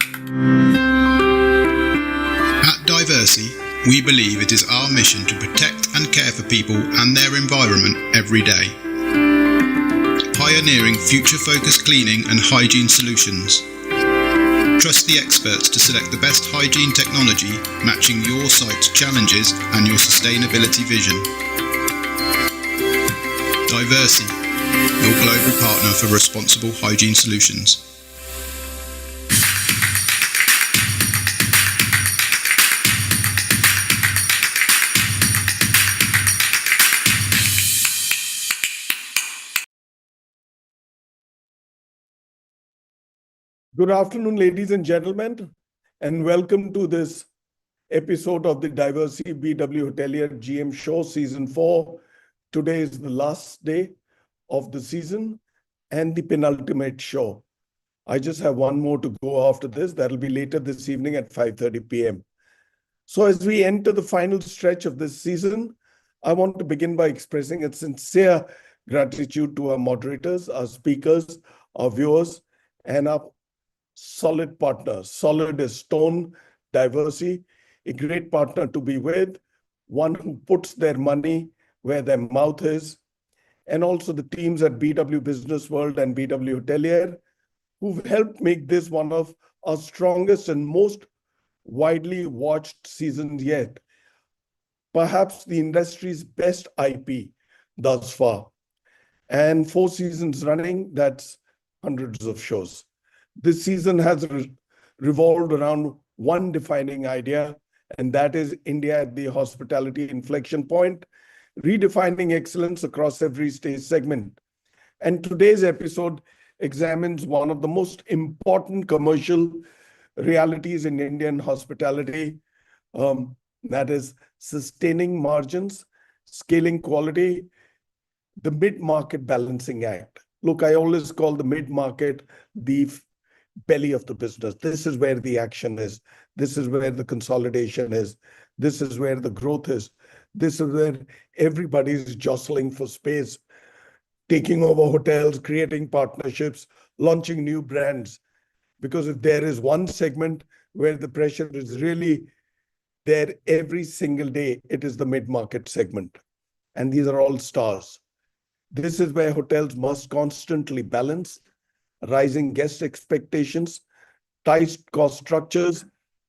At Diversey, we believe it is our mission to protect and care for people and their environment every day. Pioneering future-focused cleaning and hygiene solutions. Trust the experts to select the best hygiene technology matching your site's challenges and your sustainability vision. Diversey, your global partner for responsible hygiene solutions. Good afternoon, ladies and gentlemen, and welcome to this episode of the Diversey BW Hotelier GM Show Season 4. Today is the last day of the season and the penultimate show. I just have one more to go after this. That'll be later this evening at 5:30 p.m. So as we enter the final stretch of this season, I want to begin by expressing a sincere gratitude to our moderators, our speakers, our viewers, and our solid partner, solid as stone, Diversey, a great partner to be with, one who puts their money where their mouth is, and also the teams at BW Businessworld and BW Hotelier, who've helped make this one of our strongest and most widely watched seasons yet. Perhaps the industry's best IP thus far. And 4 seasons running, that's hundreds of shows. This season has revolved around one defining idea, and that is India at the hospitality inflection point, redefining excellence across every stage segment. And today's episode examines one of the most important commercial realities in Indian hospitality, that is sustaining margins, scaling quality, the mid-market balancing act. Look, I always call the mid-market the belly of the business. This is where the action is. This is where the consolidation is. This is where the growth is. This is where everybody is jostling for space, taking over hotels, creating partnerships, launching new brands. Because if there is one segment where the pressure is really there every single day, it is the mid-market segment. And these are all stars. This is where hotels must constantly balance rising guest expectations, tight cost structures,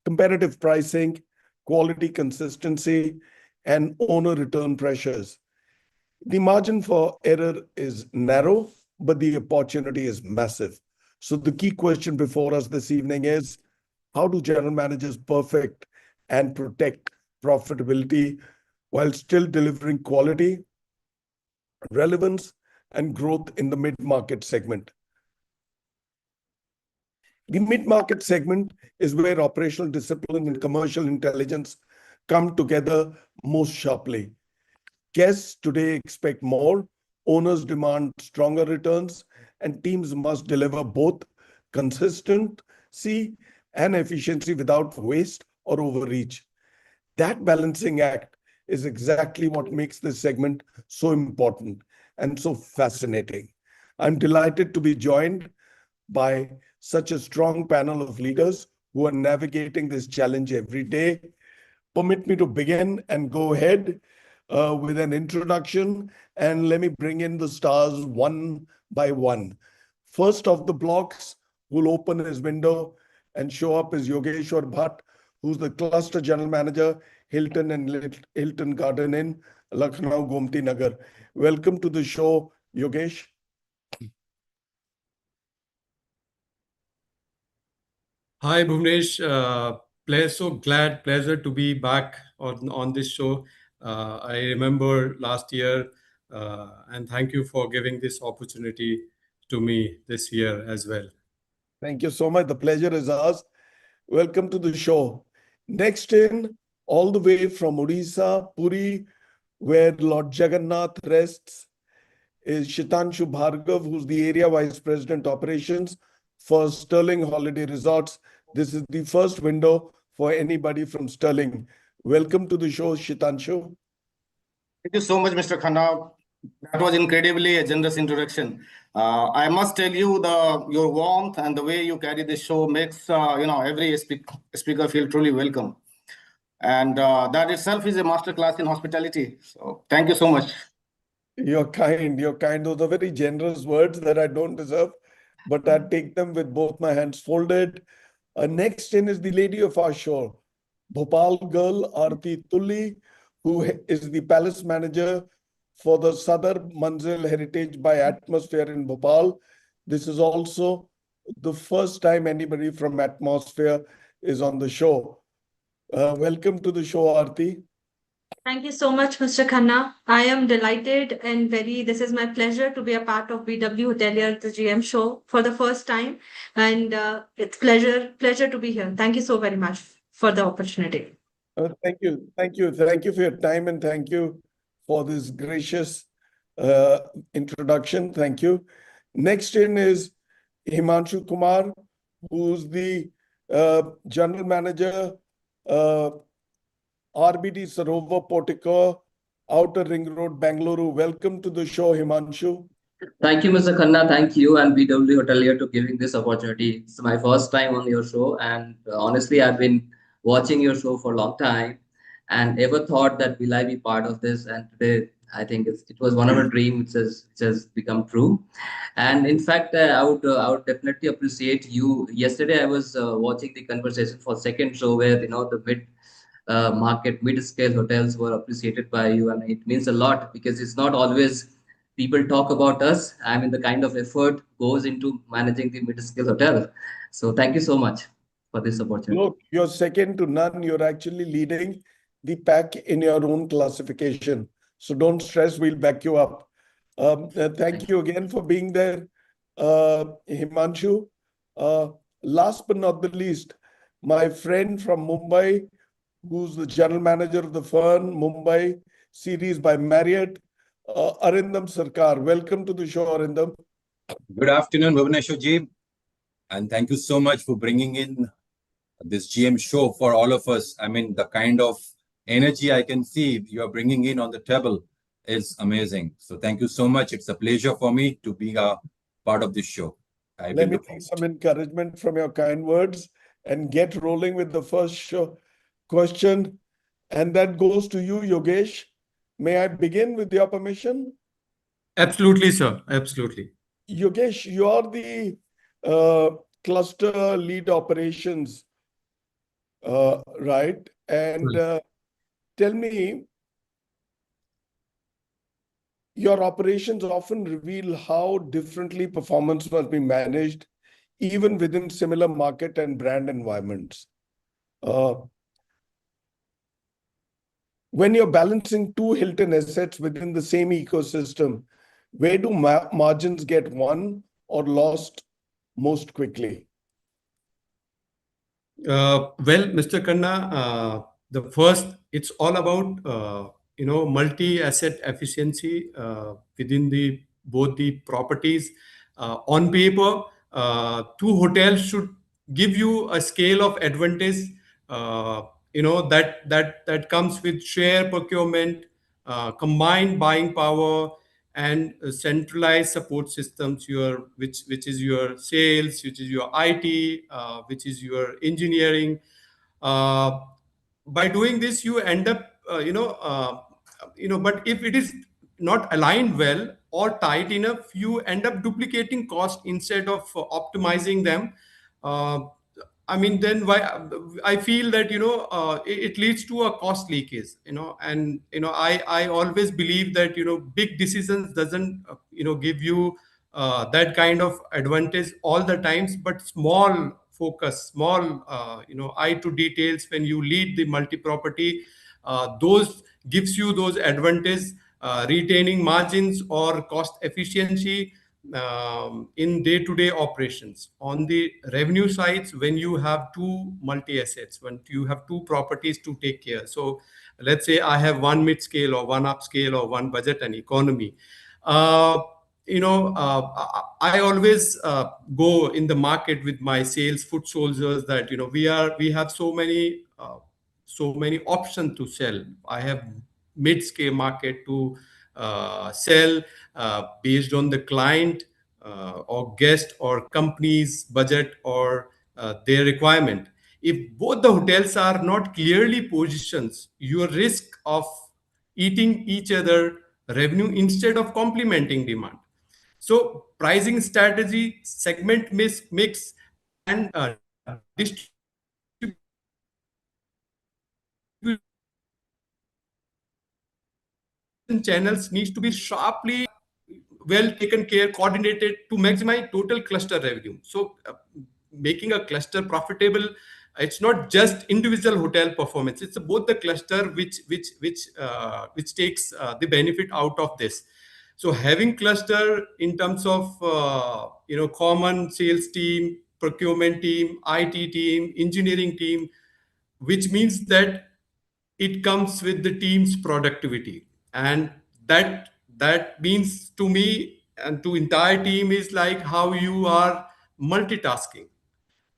competitive pricing, quality consistency, and owner return pressures. The margin for error is narrow, but the opportunity is massive. So the key question before us this evening is, how do general managers perfect and protect profitability while still delivering quality, relevance, and growth in the mid-market segment? The mid-market segment is where operational discipline and commercial intelligence come together most sharply. Guests today expect more, owners demand stronger returns, and teams must deliver both consistency and efficiency without waste or overreach. That balancing act is exactly what makes this segment so important and so fascinating. I'm delighted to be joined by such a strong panel of leaders who are navigating this challenge every day. Permit me to begin and go ahead with an introduction, and let me bring in the stars one by one. First of the blocks who'll open his window and show up is Yogeshwar Bhatt, who's the Cluster General Manager, Hilton and Hilton Garden Inn, Lucknow, Gomti, Nagar. Welcome to the show, Yogesh. Hi, Bhuvanesh. Pleasure to be back on this show. I remember last year, and thank you for giving this opportunity to me this year as well. Thank you so much. The pleasure is ours. Welcome to the show. Next in, all the way from Odisha, Puri, where Lord Jagannath rests, is Shitanshu Bhargava, who's the Area Vice President Operations for Sterling Holiday Resorts. This is the first window for anybody from Sterling. Welcome to the show, Shitanshu. Thank you so much, Mr. Khanna. That was incredibly a generous introduction. I must tell you, your warmth and the way you carry the show makes every speaker feel truly welcome, and that itself is a masterclass in hospitality. So thank you so much. You're kind. You're kind. Those are very generous words that I don't deserve, but I take them with both my hands folded. Next in is the lady of our show, Bhopal girl Aarti Tuli, who is the palace manager for the Sadar Manzil Heritage by Atmosphere in Bhopal. This is also the first time anybody from Atmosphere is on the show. Welcome to the show, Aarti. Thank you so much, Mr. Khanna. I am delighted and this is my pleasure to be a part of BW Hotelier, the GM show for the first time. And it's pleasure to be here. Thank you so very much for the opportunity. Thank you. Thank you. Thank you for your time and thank you for this gracious introduction. Thank you. Next in is Himanshu Kumar, who's the General Manager, RBD Sarovar Portico, Outer Ring Road, Bengaluru. Welcome to the show, Himanshu. Thank you, Mr. Khanna. Thank you and BW Hotelier to giving this opportunity. It's my first time on your show, and honestly, I've been watching your show for a long time, and ever thought that will I be part of this? And today, I think it was one of a dream which has become true. And in fact, I would definitely appreciate you. Yesterday, I was watching the conversation for second show where the mid-scale hotels were appreciated by you, and it means a lot because it's not always people talk about us. I mean, the kind of effort goes into managing the mid-scale hotel. So thank you so much for this opportunity. Look, you're second to none. You're actually leading the pack in your own classification. So don't stress, we'll back you up. Thank you again for being there, Himanshu. Last but not the least, my friend from Mumbai, who's the general manager of the Fern Mumbai series by Marriott, Arindam Sarkar. Welcome to the show, Arindam. Good afternoon, Bhuvanesh ji, and thank you so much for bringing in this GM show for all of us. I mean, the kind of energy I can see you are bringing in on the table is amazing. So thank you so much. It's a pleasure for me to be a part of this show. Let me take some encouragement from your kind words and get rolling with the first question. And that goes to you, Yogesh. May I begin with your permission? Absolutely, sir. Absolutely. Yogesh, you are the cluster lead operations, right? And tell me, your operations often reveal how differently performance must be managed, even within similar market and brand environments. When you're balancing two Hilton assets within the same ecosystem, where do margins get won or lost most quickly? Well, Mr. Khanna, it's all about multi-asset efficiency within both the properties. On paper, two hotels should give you a scale of advantage. That comes with share procurement, combined buying power, and centralized support systems. Which is your sales, which is your IT, which is your engineering. By doing this, you end up, but if it is not aligned well or tight enough, you end up duplicating cost instead of optimizing them. Uh, I mean, then why I feel that it leads to a cost leakage. And I always believe that big decisions doesn't give you that kind of advantage all the times, but small focus, small eye to details when you lead the multi-property, those gives you those advantages, retaining margins or cost efficiency in day-to-day operations. On the revenue sides, when you have two multi-assets, when you have two properties to take care. So let's say I have one mid-scale or one upscale or one budget and economy. I always go in the market with my sales foot soldiers that we have so many options to sell. I have mid-scale market to sell based on the client or guest or company's budget or their requirement. If both the hotels are not clearly positioned, your risk of eating each other revenue instead of complementing demand. So pricing strategy, segment mix and distribution channels needs to be sharply well taken care, coordinated to maximize total cluster revenue. So making a cluster profitable, it's not just individual hotel performance, it's both the cluster which takes the benefit out of this. So having cluster in terms of common sales team, procurement team, IT team, engineering team, which means that it comes with the team's productivity, and that means to me and to entire team is like how you are multitasking.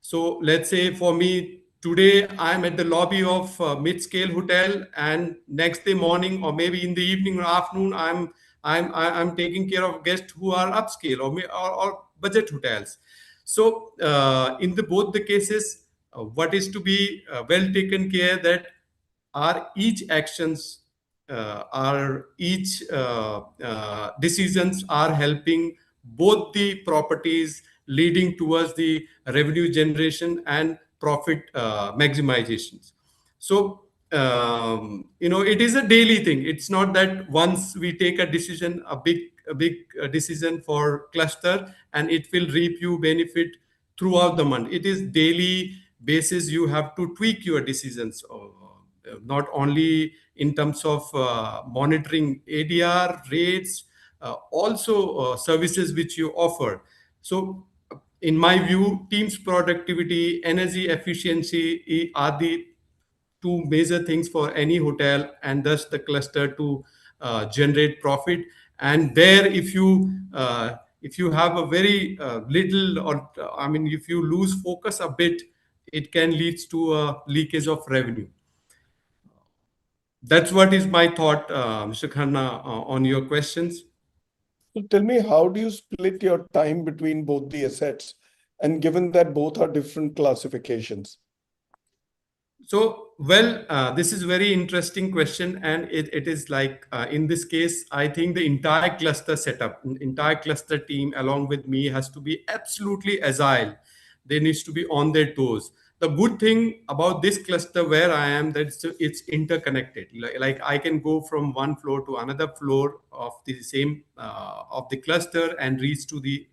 So let's say for me today, I'm at the lobby of a mid-scale hotel, and next day morning or maybe in the evening or afternoon, I'm taking care of guests who are upscale or budget hotels. So in the both the cases, what is to be well taken care that are each actions are each decisions are helping both the properties, leading towards the revenue generation and profit maximizations. So it is a daily thing. It's not that once we take a decision, a big decision for cluster, and it will reap you benefit throughout the month. It is daily basis. You have to tweak your decisions, not only in terms of monitoring ADR rates, also services which you offer. So in my view, team's productivity, energy efficiency are the two major things for any hotel, and thus the cluster to generate profit. And there, if you have a very little, or I mean, if you lose focus a bit, it can lead to a leakage of revenue. That's what is my thought, Mr. Khanna, on your questions. So tell me, how do you split your time between both the assets, and given that both are different classifications? So, well, this is very interesting question, and it is like in this case, I think the entire cluster setup, entire cluster team, along with me, has to be absolutely agile. They needs to be on their toes. The good thing about this cluster where I am, that it's interconnected. Like I can go from one floor to another floor of the same of the cluster and reach to the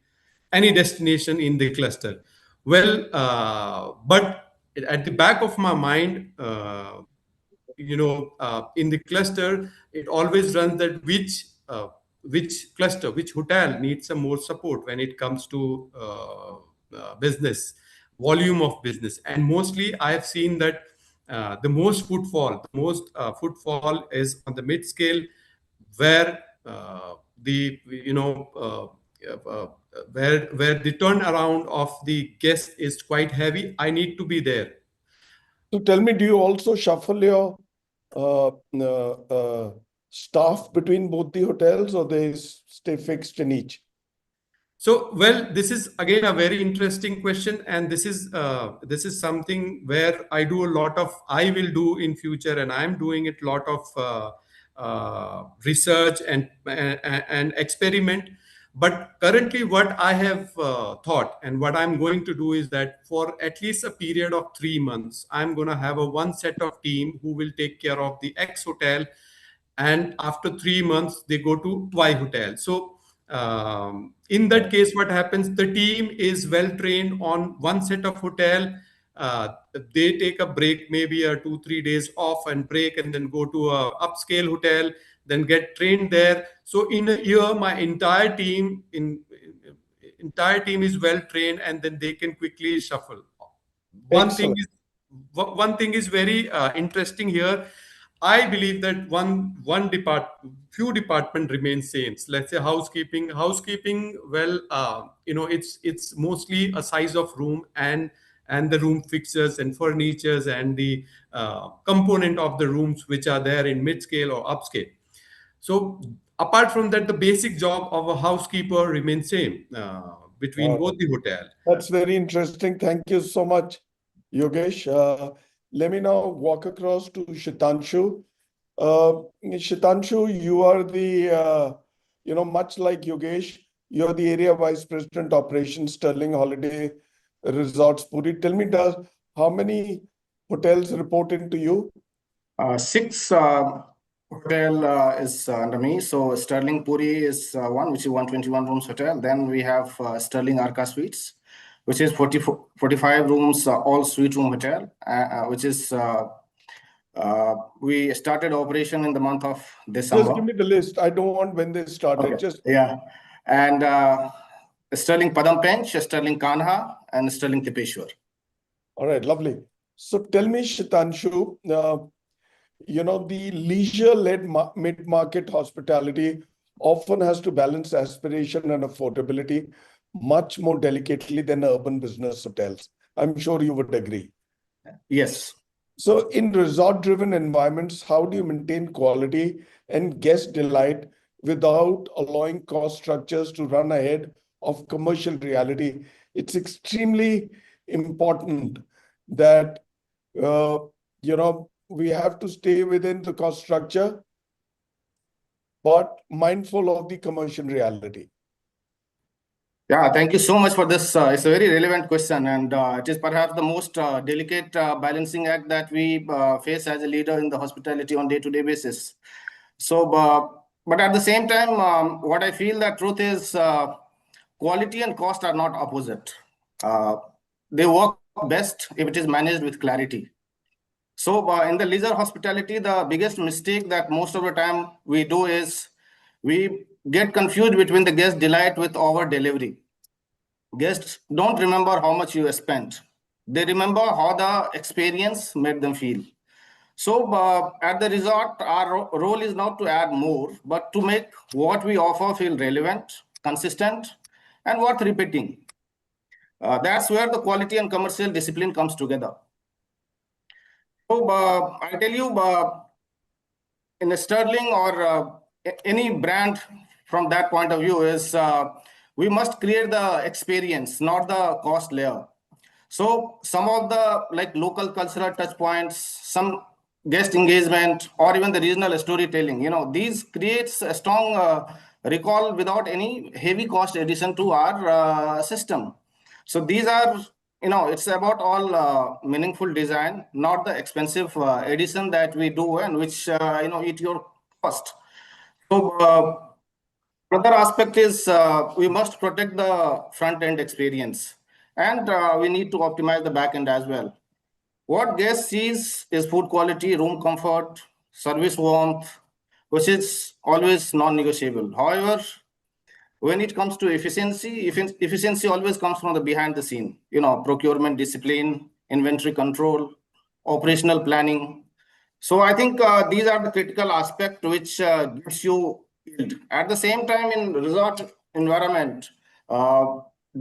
any destination in the cluster. Well, but at the back of my mind, in the cluster, it always runs that which cluster, which hotel needs some more support when it comes to business, volume of business. And mostly I have seen that the most footfall is on the mid scale, where the where the turnaround of the guest is quite heavy. I need to be there. So tell me, do you also shuffle your staff between both the hotels, or they stay fixed in each? So, well, this is again a very interesting question, and this is something where I will do in future, and I'm doing it lot of research and experiment. But currently, what I have thought and what I'm going to do is that for at least a period of 3 months, I'm going to have a one set of team who will take care of the X hotel, and after 3 months, they go to Y hotel. So in that case, what happens? The team is well trained on one set of hotel. They take a break, maybe a 2-3 days off and break, and then go to a upscale hotel, then get trained there. So in a year, my entire team is well trained, and then they can quickly shuffle. One thing is very interesting here. I believe that few department remains same. Let's say housekeeping. Well, it's mostly a size of room and the room fixtures and furnitures and the component of the rooms which are there in mid scale or upscale. So apart from that, the basic job of a housekeeper remains same between both the hotel. That's very interesting. Thank you so much, Yogesh. Let me now walk across to Shitanshu. Shitanshu, you are the, much like Yogesh, you're the Area Vice President Operations, Sterling Holiday Resorts, Puri. Tell me, how many hotels report into you? 6 hotel is under me. So Sterling Puri is one, which is 121 rooms hotel. Then we have Sterling Arca Suites, which is 45 rooms, all suite room hotel, which is we started operation in the month of December. Just give me the list. I don't want when they started. Okay. And Sterling Padampench, Sterling Kanha, and Sterling Tipeshwar. All right, lovely. So tell me, Shitanshu, the leisure-led mid-market hospitality often has to balance aspiration and affordability much more delicately than urban business hotels. I'm sure you would agree. Yes. So in resort-driven environments, how do you maintain quality and guest delight without allowing cost structures to run ahead of commercial reality? It's extremely important that, we have to stay within the cost structure, but mindful of the commercial reality. Yeah, thank you so much for this. It's a very relevant question, and it is perhaps the most delicate balancing act that we face as a leader in the hospitality on day-to-day basis. So, but at the same time, what I feel that truth is quality and cost are not opposite. They work best if it is managed with clarity. So in the leisure hospitality, the biggest mistake that most of the time we do is we get confused between the guest delight with our delivery. Guests don't remember how much you spent. They remember how the experience made them feel. So at the resort, our role is not to add more, but to make what we offer feel relevant, consistent, and worth repeating. That's where the quality and commercial discipline comes together. So I tell you, in a Sterling or any brand from that point of view is we must create the experience, not the cost layer. So some of the local cultural touch points, some guest engagement, or even the regional storytelling, these creates a strong recall without any heavy cost addition to our system. So these are, it's about all meaningful design, not the expensive addition that we do and which, eat your cost. So another aspect is we must protect the front end experience, and we need to optimize the back end as well. What guest sees is food quality, room comfort, service warmth, which is always non-negotiable. However, when it comes to efficiency always comes from the behind the scene, procurement discipline, inventory control, operational planning. So I think these are the critical aspects which gives you yield. At the same time, in resort environment,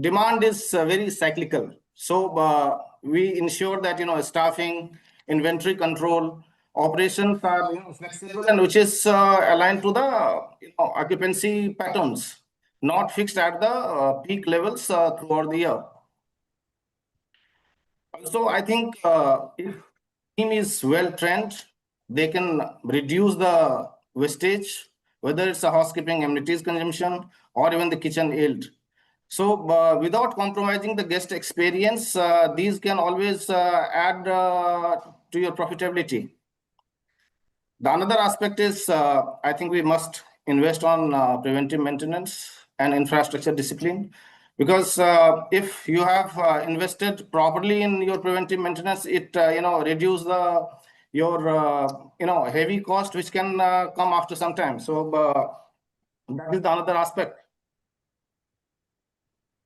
demand is very cyclical. So we ensure that, staffing, inventory control, operations are flexible and which is aligned to the occupancy patterns, not fixed at the peak levels throughout the year. Also, I think if team is well trained, they can reduce the wastage, whether it's a housekeeping, amenities consumption, or even the kitchen yield. So without compromising the guest experience, these can always add to your profitability. The another aspect is I think we must invest on preventive maintenance and infrastructure discipline, because if you have invested properly in your preventive maintenance, it reduce your heavy cost which can come after some time. So that is the another aspect.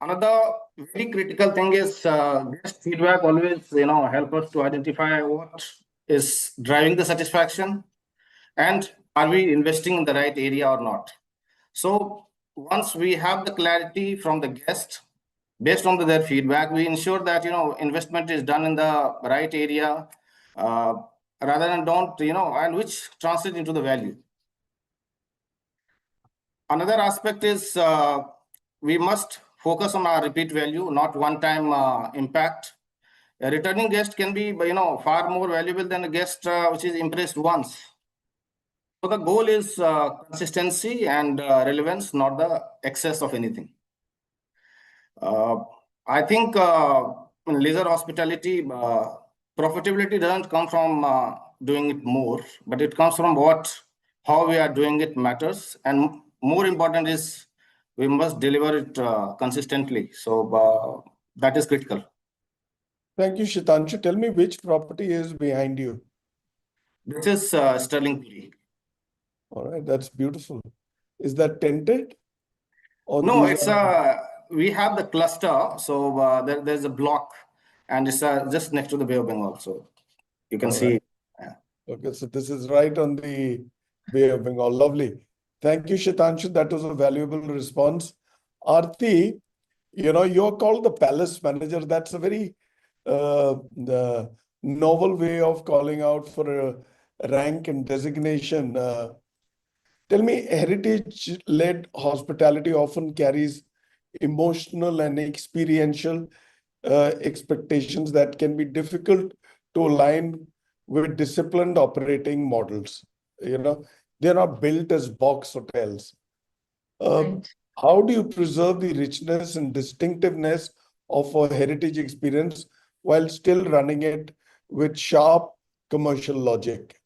Another very critical thing is guest feedback always help us to identify what is driving the satisfaction and are we investing in the right area or not. So once we have the clarity from the guest based on their feedback, we ensure that investment is done in the right area rather than don't and which translates into the value. Another aspect is we must focus on our repeat value, not one-time impact. A returning guest can be, far more valuable than a guest which is impressed once. So the goal is consistency and relevance, not the excess of anything. I think in leisure hospitality, profitability doesn't come from doing it more, but it comes from how we are doing it matters. And more important is we must deliver it consistently. So that is critical. Thank you, Shitanshu. Tell me which property is behind you. This is Sterling Puri. All right, that's beautiful. Is that tented? Or No, these it's we have the cluster. So there's a block, and it's just next to the Bay of Bengal. So you can All see. right. Okay, so this is right on the Bay of Bengal. Lovely. Thank you, Shitanshu. That was a valuable response. Aarti, you're called the palace manager. That's a very the novel way of calling out for a rank and designation. Tell me, heritage-led hospitality often carries emotional and experiential expectations that can be difficult to align with disciplined operating models. They're not built as box hotels. Right. How do you preserve the richness and distinctiveness of a heritage experience while still running it with sharp commercial logic?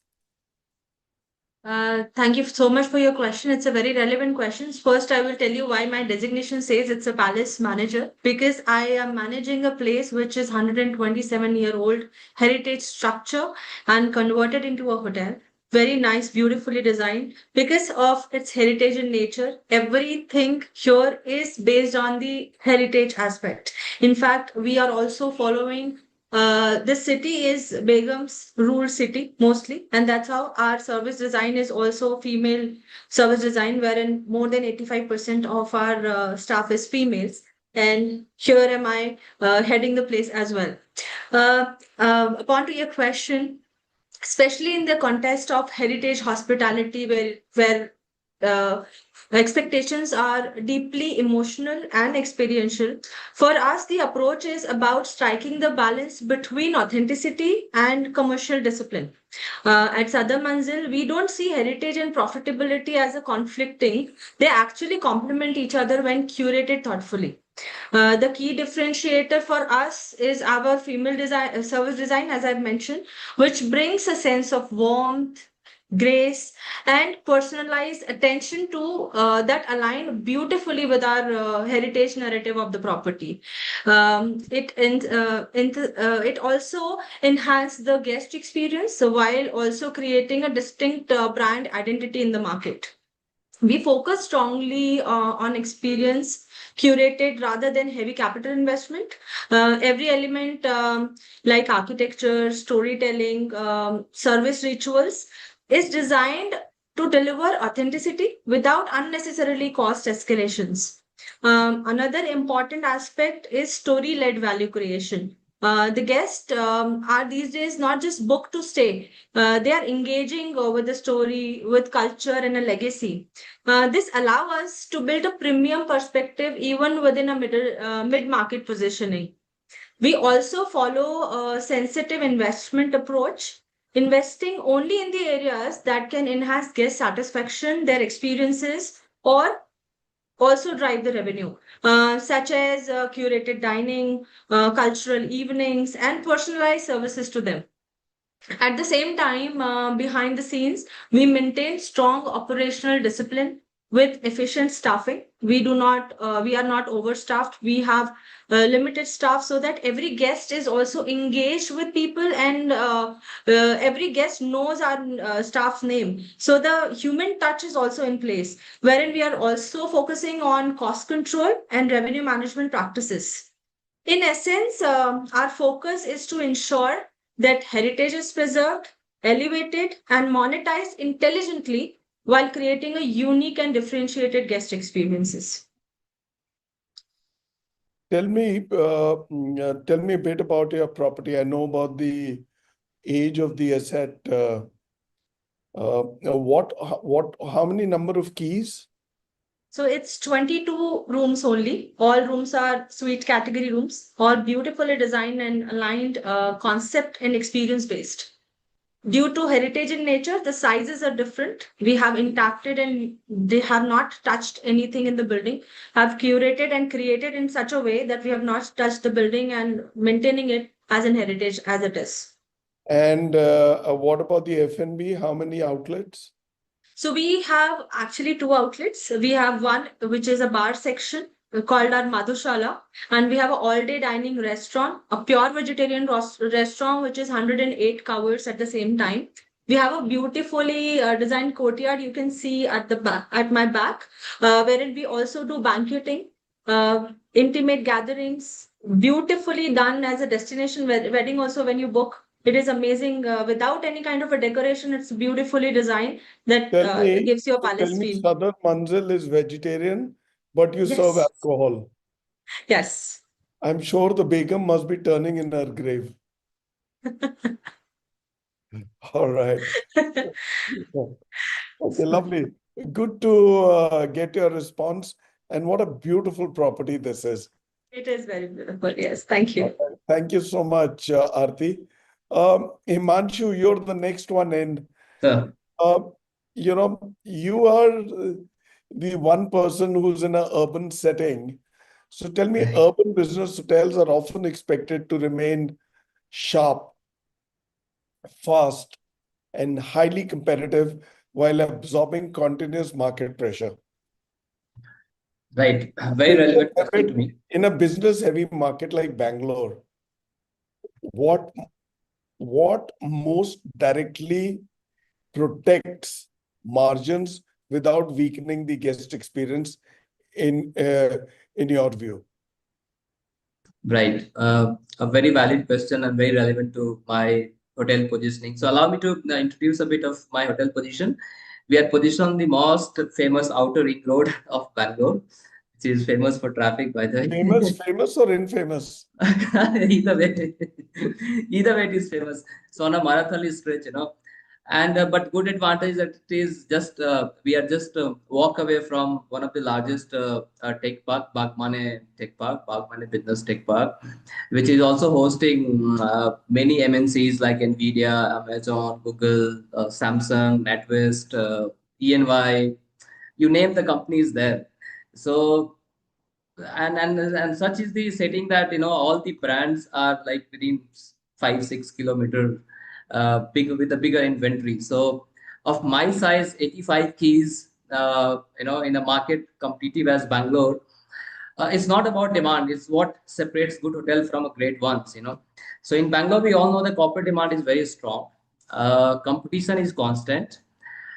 Thank you so much for your question. It's a very relevant question. First, I will tell you why my designation says it's a palace manager, because I am managing a place which is 127-year-old heritage structure and converted into a hotel. Very nice, beautifully designed. Because of its heritage in nature, everything here is based on the heritage aspect. In fact, we are also following this city is Begum's ruled city mostly, and that's how our service design is also female service design, wherein more than 85% of our staff is females. And here am I heading the place as well. Upon to your question, especially in the context of heritage hospitality, where expectations are deeply emotional and experiential. For us, the approach is about striking the balance between authenticity and commercial discipline. At Sadar Manzil, we don't see heritage and profitability as a conflicting. They actually complement each other when curated thoughtfully. The key differentiator for us is our female design service design, as I've mentioned, which brings a sense of warmth, grace, and personalized attention to that align beautifully with our heritage narrative of the property. It also enhances the guest experience, so while also creating a distinct brand identity in the market. We focus strongly on experience curated rather than heavy capital investment. Every element like architecture, storytelling, service rituals is designed to deliver authenticity without unnecessarily cost escalations. Another important aspect is story-led value creation. The guests are these days not just booked to stay, they are engaging with the story, with culture, and a legacy. This allows us to build a premium perspective even within a mid-market positioning. We also follow a sensitive investment approach, investing only in the areas that can enhance guest satisfaction, their experiences, or also drive the revenue, such as curated dining, cultural evenings, and personalized services to them. At the same time, behind the scenes, we maintain strong operational discipline with efficient staffing. We are not overstaffed. We have limited staff so that every guest is also engaged with people, and every guest knows our staff's name. So the human touch is also in place, wherein we are also focusing on cost control and revenue management practices. In essence, our focus is to ensure that heritage is preserved, elevated, and monetized intelligently while creating a unique and differentiated guest experiences. Tell me a bit about your property. I know about the age of the asset. How many number of keys? So it's 22 rooms only. All rooms are suite category rooms, all beautifully designed and aligned, concept and experience based. Due to heritage in nature, the sizes are different. We have intacted and they have not touched anything in the building, have curated and created in such a way that we have not touched the building and maintaining it as an heritage as it is. And what about the F&B? How many outlets? So we have actually two outlets. We have one which is a bar section called our Madhushala, and we have an all-day dining restaurant, a pure vegetarian restaurant which is 108 covers at the same time. We have a beautifully designed courtyard you can see at the back, at my back, wherein we also do banqueting, intimate gatherings, beautifully done as a destination wedding. Also, when you book, it is amazing without any kind of a decoration. It's beautifully designed that gives you a palace feel. Sadar Manzil is vegetarian, but you serve Yes. alcohol. Yes. I'm sure the Begum must be turning in her grave. All right. Okay, lovely. Good to get your response. And what a beautiful property this is. It is very beautiful. Yes. Thank you. Thank you so much, Aarti. Himanshu, you're the next one in. Sir. You are the one person who's in an urban setting. So tell me, urban business hotels are often expected to remain sharp, fast, and highly competitive while absorbing continuous market pressure. Right. Very relevant question to me. In a business-heavy market like Bangalore, what most directly protects margins without weakening the guest experience in your view? Right. A very valid question and very relevant to my hotel positioning. So allow me to introduce a bit of my hotel position. We are positioned on the most famous outer ring road of Bangalore, which is famous for traffic, by the way. Famous or infamous? Either way, it is famous. So on a Marathali stretch, and but good advantage that it is just we are just walk away from one of the largest tech park, Bagmane Business Tech Park, which is also hosting many MNCs like Nvidia, Amazon, Google, Samsung, NatWest, ENY, you name the companies there. So and such is the setting that all the brands are like within 5-6 kilometer big with a bigger inventory. So of my size, 85 keys, in a market competitive as Bangalore, it's not about demand. It's what separates good hotel from a great ones. So in Bangalore, we all know the corporate demand is very strong. Competition is constant,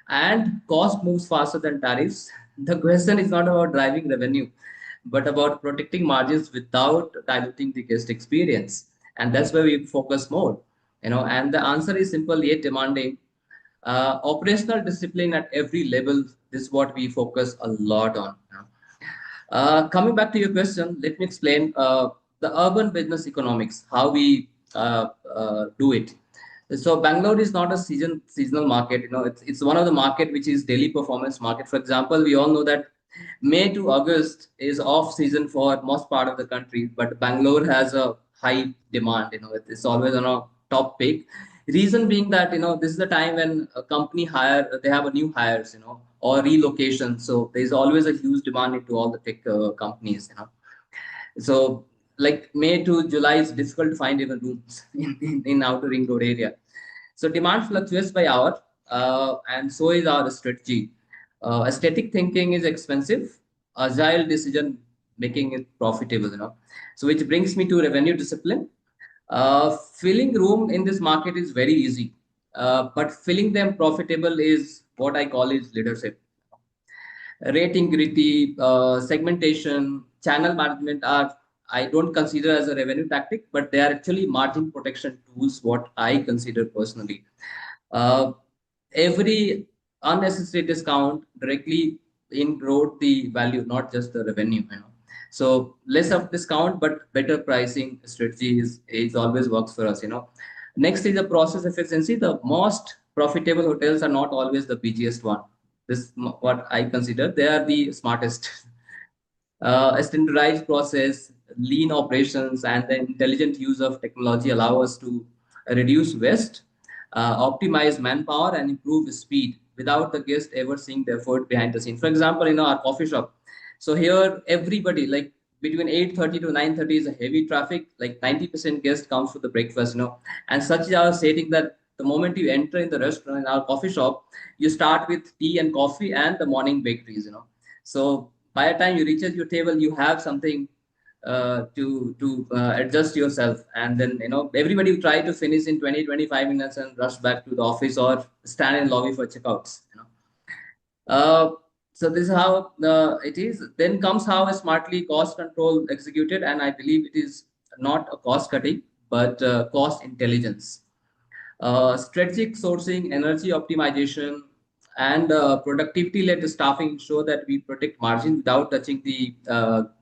and cost moves faster than tariffs. The question is not about driving revenue, but about protecting margins without diluting the guest experience. And that's where we focus more. And the answer is simple yet demanding. Operational discipline at every level is what we focus a lot on. Coming back to your question, let me explain the urban business economics, how we do it. So Bangalore is not a seasonal market. It's one of the market which is daily performance market. For example, we all know that May to August is off season for most part of the country, but Bangalore has a high demand. It's always on a top pick. Reason being that this is the time when a company they have a new hires, or relocation. So there's always a huge demand into all the tech companies. So like May to July is difficult to find even rooms in outer ring road area. So demand fluctuates by hour, and so is our strategy. Aesthetic thinking is expensive. Agile decision making is profitable. So which brings me to revenue discipline. Filling room in this market is very easy, but filling them profitable is what I call is leadership. Rate integrity, segmentation, channel management are I don't consider as a revenue tactic, but they are actually margin protection tools. What I consider personally, every unnecessary discount directly erode the value, not just the revenue. So less of discount, but better pricing strategy is always works for us. Next is the process efficiency. The most profitable hotels are not always the busiest one. this what I consider they are the smartest. A standardized process, lean operations, and the intelligent use of technology allow us to reduce waste, optimize manpower, and improve speed without the guest ever seeing the effort behind the scene. For example, our coffee shop. So here, everybody like between 8:30 to 9:30 is a heavy traffic. Like 90% guest comes for the breakfast, and such is our setting that the moment you enter in the restaurant in our coffee shop, you start with tea and coffee and the morning bakeries. So by the time you reach your table, you have something to adjust yourself, and then everybody will try to finish in 20-25 minutes and rush back to the office or stand in lobby for checkouts. Uh, so this is how it is. Then comes how a smartly cost control executed, and I believe it is not a cost cutting but cost intelligence. Strategic sourcing, energy optimization, and productivity-led staffing ensure that we protect margin without touching the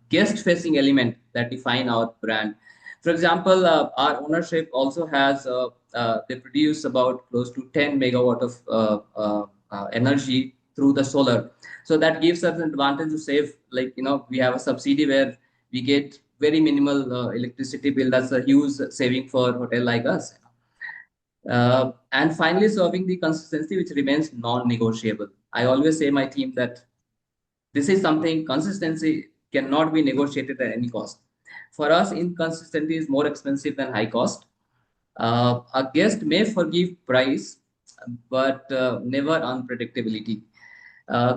guest-facing element that define our brand. For example, our ownership also has, they produce about close to 10 megawatt of energy through the solar. So that gives us an advantage to save, we have a subsidy where we get very minimal electricity bill. That's a huge saving for a hotel like us. And finally, serving the consistency, which remains non-negotiable. I always say my team that this is something consistency cannot be negotiated at any cost. For us, inconsistency is more expensive than high cost. A guest may forgive price, but never unpredictability.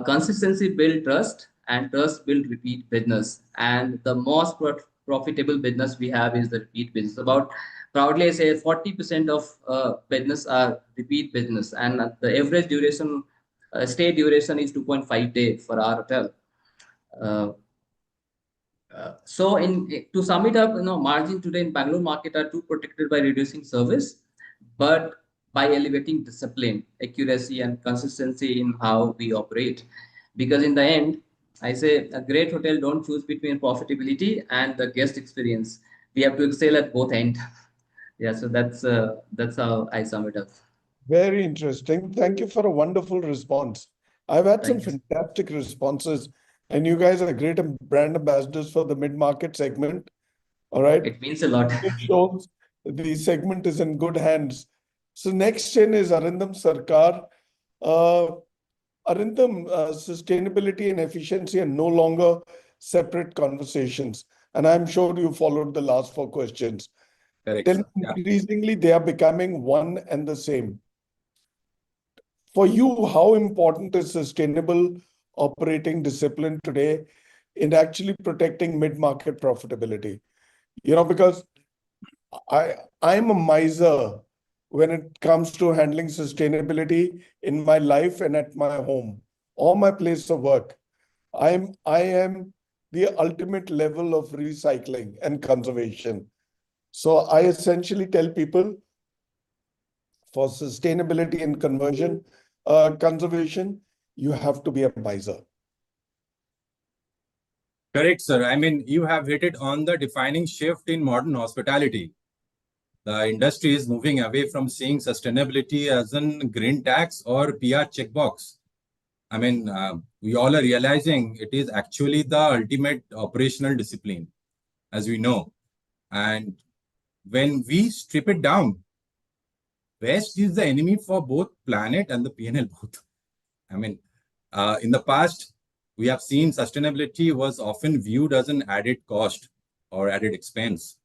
Consistency build trust, and trust build repeat business. And the most profitable business we have is the repeat business. About proudly I say 40% of business are repeat business, and the average duration, stay duration is 2.5 days for our hotel. So to sum it up, margin today in Bangalore market are too protected by reducing service, but by elevating discipline, accuracy, and consistency in how we operate. Because in the end, I say a great hotel don't choose between profitability and the guest experience. We have to excel at both ends. Yeah, so that's how I sum it up. Very interesting. Thank you for a wonderful response. I've had some Thank you. fantastic responses, and you guys are great brand ambassadors for the mid-market segment. All right. It means a lot. It shows the segment is in good hands. So next in is Arindam Sarkar. Arindam, sustainability and efficiency are no longer separate conversations. And I'm sure you followed the last 4 questions. Correct. Then Sir. Yeah. increasingly, they are becoming one and the same. For you, how important is sustainable operating discipline today in actually protecting mid-market profitability? Because I'm a miser when it comes to handling sustainability in my life and at my home or my place of work. I am the ultimate level of recycling and conservation. So I essentially tell people for sustainability and conservation, you have to be a miser. Correct, sir. I mean, you have hit it on the defining shift in modern hospitality. The industry is moving away from seeing sustainability as a green tax or PR checkbox. I mean, we all are realizing it is actually the ultimate operational discipline, as we know. And when we strip it down, waste is the enemy for both planet and the P&L both. I mean, in the past, we have seen sustainability was often viewed as an added cost or added expense.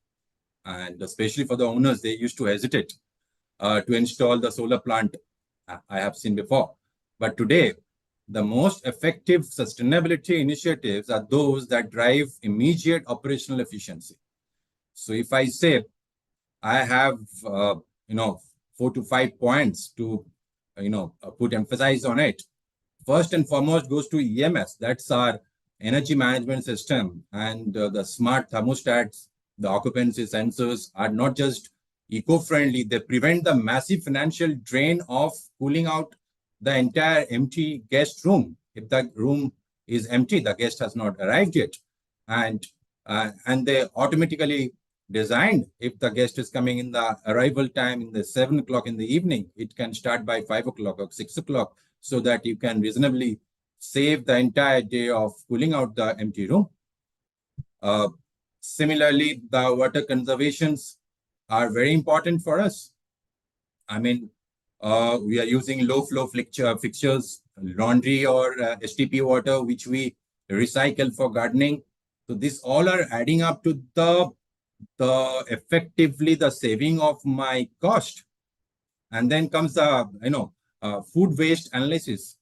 And especially for the owners, they used to hesitate to install the solar plant I have seen before. But today, the most effective sustainability initiatives are those that drive immediate operational efficiency. So if I say I have, 4 to 5 points to, put emphasis on it. First and foremost goes to EMS. That's our energy management system, and the smart thermostats, the occupancy sensors are not just eco-friendly. They prevent the massive financial drain of cooling out the entire empty guest room. If the room is empty, the guest has not arrived yet. And they automatically designed, if the guest is coming in the arrival time in the 7 o'clock in the evening, it can start by 5 o'clock or 6 o'clock. so that you can reasonably save the entire day of cooling out the empty room. Similarly, the water conservations are very important for us. I mean, we are using low flow fixtures, laundry or STP water, which we recycle for gardening. So these all are adding up to the effectively the saving of my cost. And then comes the food waste analysis.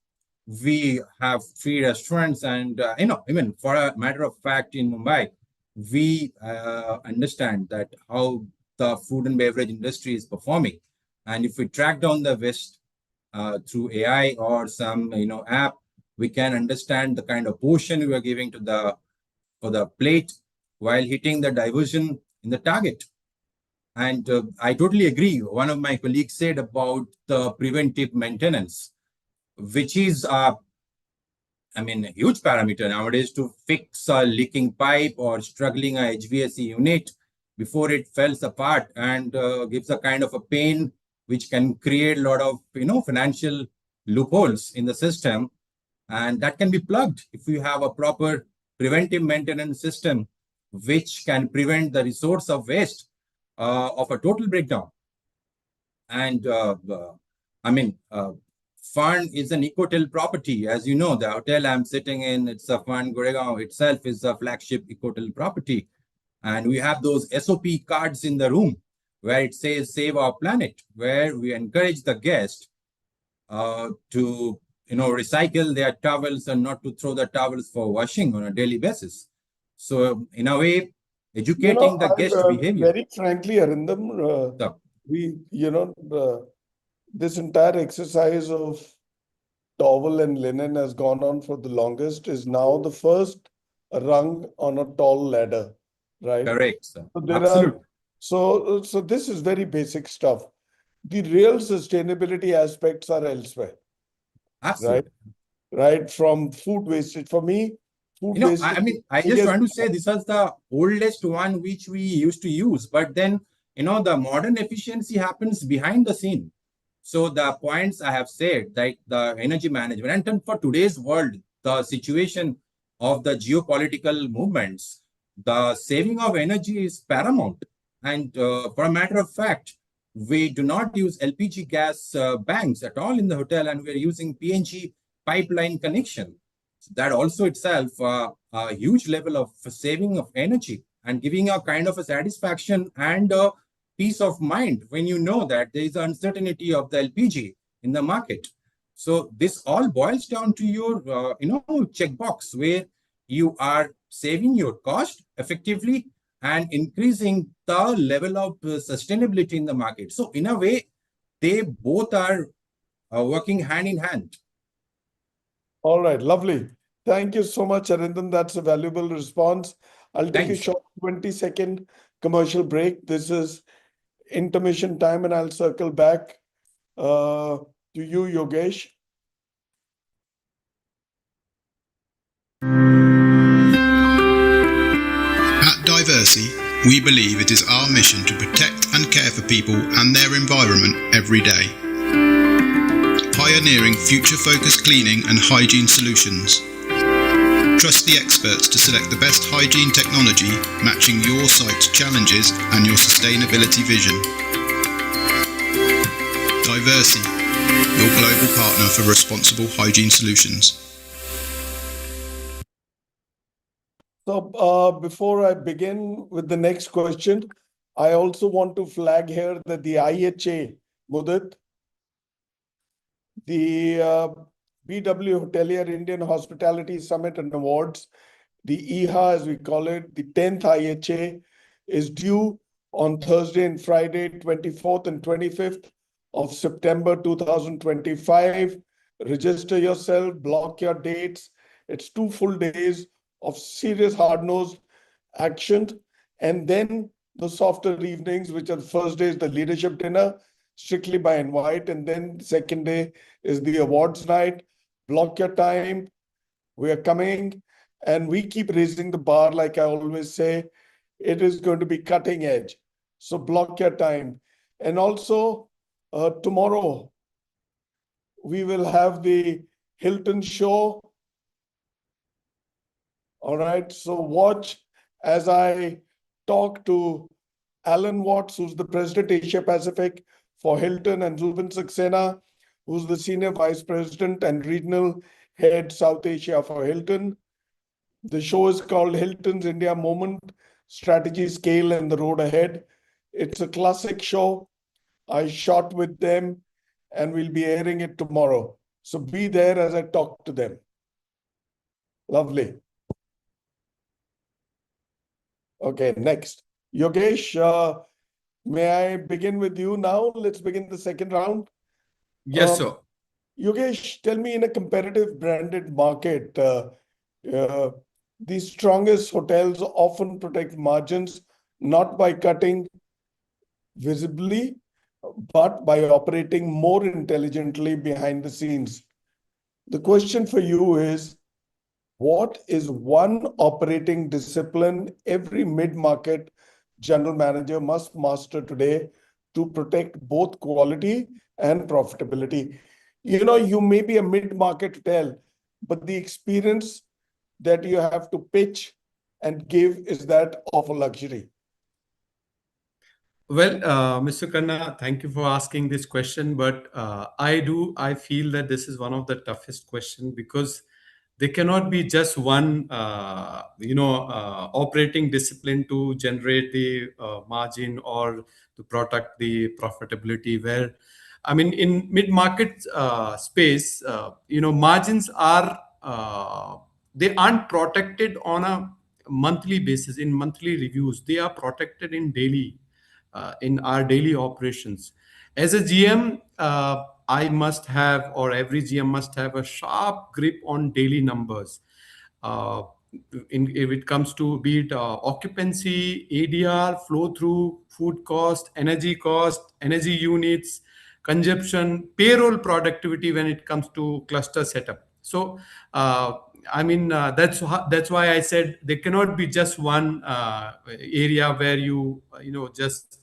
We have 3 restaurants, and even for a matter of fact, in Mumbai, we understand that how the food and beverage industry is performing. And if we track down the waste through AI or some app, we can understand the kind of portion we are giving to the plate while hitting the diversion in the target. And I totally agree. One of my colleagues said about the preventive maintenance, which is a huge parameter nowadays to fix a leaking pipe or struggling a HVAC unit before it falls apart and gives a kind of a pain which can create a lot of financial loopholes in the system, and that can be plugged if you have a proper preventive maintenance system which can prevent the resource of waste of a total breakdown. And Fern is an ecotel property. As you know, the hotel I'm sitting in, it's a Fern Goregaon itself is a flagship ecotel property. And we have those SOP cards in the room where it says Save Our Planet, where we encourage the guest to recycle their towels and not to throw the towels for washing on a daily basis. So in a way, educating the guest behavior. Very frankly, Arindam, this entire exercise of towel and linen has gone on for the longest, is now the first rung on a tall ladder, right? Correct, sir. So Absolutely. So this is very basic stuff. The real sustainability aspects are elsewhere. Absolutely. Right? From food wastage. For me, food wastage. I just want to say this was the oldest one which we used to use, but then, the modern efficiency happens behind the scene. So the points I have said, like the energy management, and for today's world, the situation of the geopolitical movements, the saving of energy is paramount. And for a matter of fact, we do not use LPG gas banks at all in the hotel, and we're using PNG pipeline connection. So that also itself a huge level of saving of energy and giving a kind of a satisfaction and peace of mind when you know that there is uncertainty of the LPG in the market. So this all boils down to your checkbox where you are saving your cost effectively and increasing the level of sustainability in the market. So in a way, they both are working hand in hand. All right, lovely. Thank you so much, Arindam. That's a valuable response. I'll take a short 20-second commercial break. This is intermission time, and I'll circle back to you, Yogesh. At Diversi, we believe it is our mission to protect and care for people and their environment every day. Pioneering future-focused cleaning and hygiene solutions. Trust the experts to select the best hygiene technology matching your site's challenges and your sustainability vision. Diversi, your global partner for responsible hygiene solutions. So before I begin with the next question, I also want to flag here that the IHA, Mudit, the BW Hotelier Indian Hospitality Summit and Awards, the IHA as we call it, the 10th IHA is due on Thursday and Friday, 24th and 25th of September 2025. Register yourself, block your dates. It's 2 full days of serious hard-nosed action. And then the softer evenings, which are the first day is the leadership dinner, strictly by invite. And then the second day is the awards night. Block your time. We are coming. And we keep raising the bar, like I always say. It is going to be cutting edge. So block your time. And also tomorrow, we will have the Hilton show. All right, so watch as I talk to Alan Watts, who's the President Asia Pacific for Hilton, and Zubin Saxena, who's the Senior Vice President and Regional Head South Asia for Hilton. The show is called Hilton's India Moment, Strategy, Scale, and the Road Ahead. It's a classic show. I shot with them and we'll be airing it tomorrow. So be there as I talk to them. Lovely. Okay, next. Yogesh, may I begin with you now? Let's begin the second round. Yes, sir. Yogesh, tell me, in a competitive branded market, the strongest hotels often protect margins not by cutting visibly, but by operating more intelligently behind the scenes. The question for you is, what is one operating discipline every mid-market general manager must master today to protect both quality and profitability? You know, you may be a mid-market hotel, but the experience that you have to pitch and give is that of a luxury. Well, Mr. Khanna, thank you for asking this question, but I feel that this is one of the toughest questions because there cannot be just one, operating discipline to generate the margin or to protect the profitability. Where, I mean, in mid-market space, margins are they aren't protected on a monthly basis in monthly reviews. They are protected in daily in our daily operations. As a GM, I must have, or every GM must have, a sharp grip on daily numbers. Uh, if it comes to be it occupancy, ADR, flow through, food cost, energy units, consumption, payroll productivity when it comes to cluster setup. So, that's why I said there cannot be just one area where you just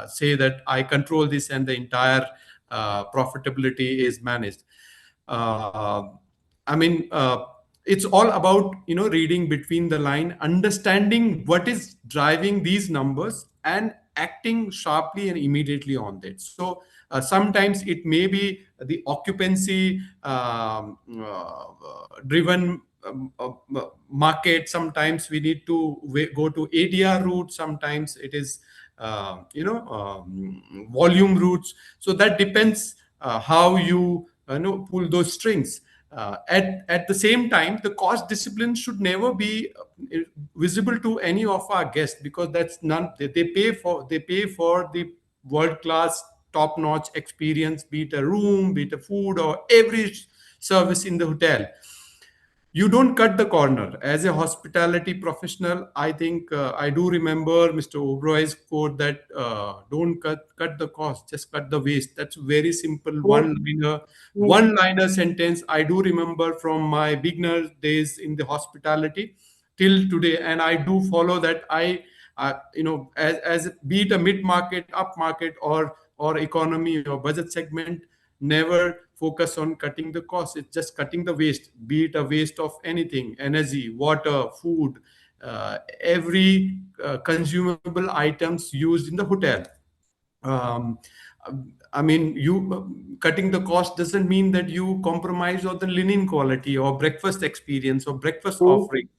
say that I control this and the entire profitability is managed. Uh, I mean, it's all about reading between the line, understanding what is driving these numbers, and acting sharply and immediately on that. So sometimes it may be the occupancy driven market. Sometimes we need to go to ADR route. Sometimes it is volume routes. So that depends how you pull those strings. At the same time, the cost discipline should never be visible to any of our guests, because that's none. They pay for the world class, top notch experience, be it a room, be it a food, or every service in the hotel. You don't cut the corner. As a hospitality professional, I think I do remember Mr. Oberoy's quote that don't cut the cost, just cut the waste. That's very simple, one liner sentence. I do remember from my beginner days in the hospitality till today, and I do follow that. As be it a mid market, up market, or economy or budget segment, never focus on cutting the cost. It's just cutting the waste, be it a waste of anything: energy, water, food, every consumable items used in the hotel. um, you cutting the cost doesn't mean that you compromise on the linen quality or breakfast experience or breakfast offering.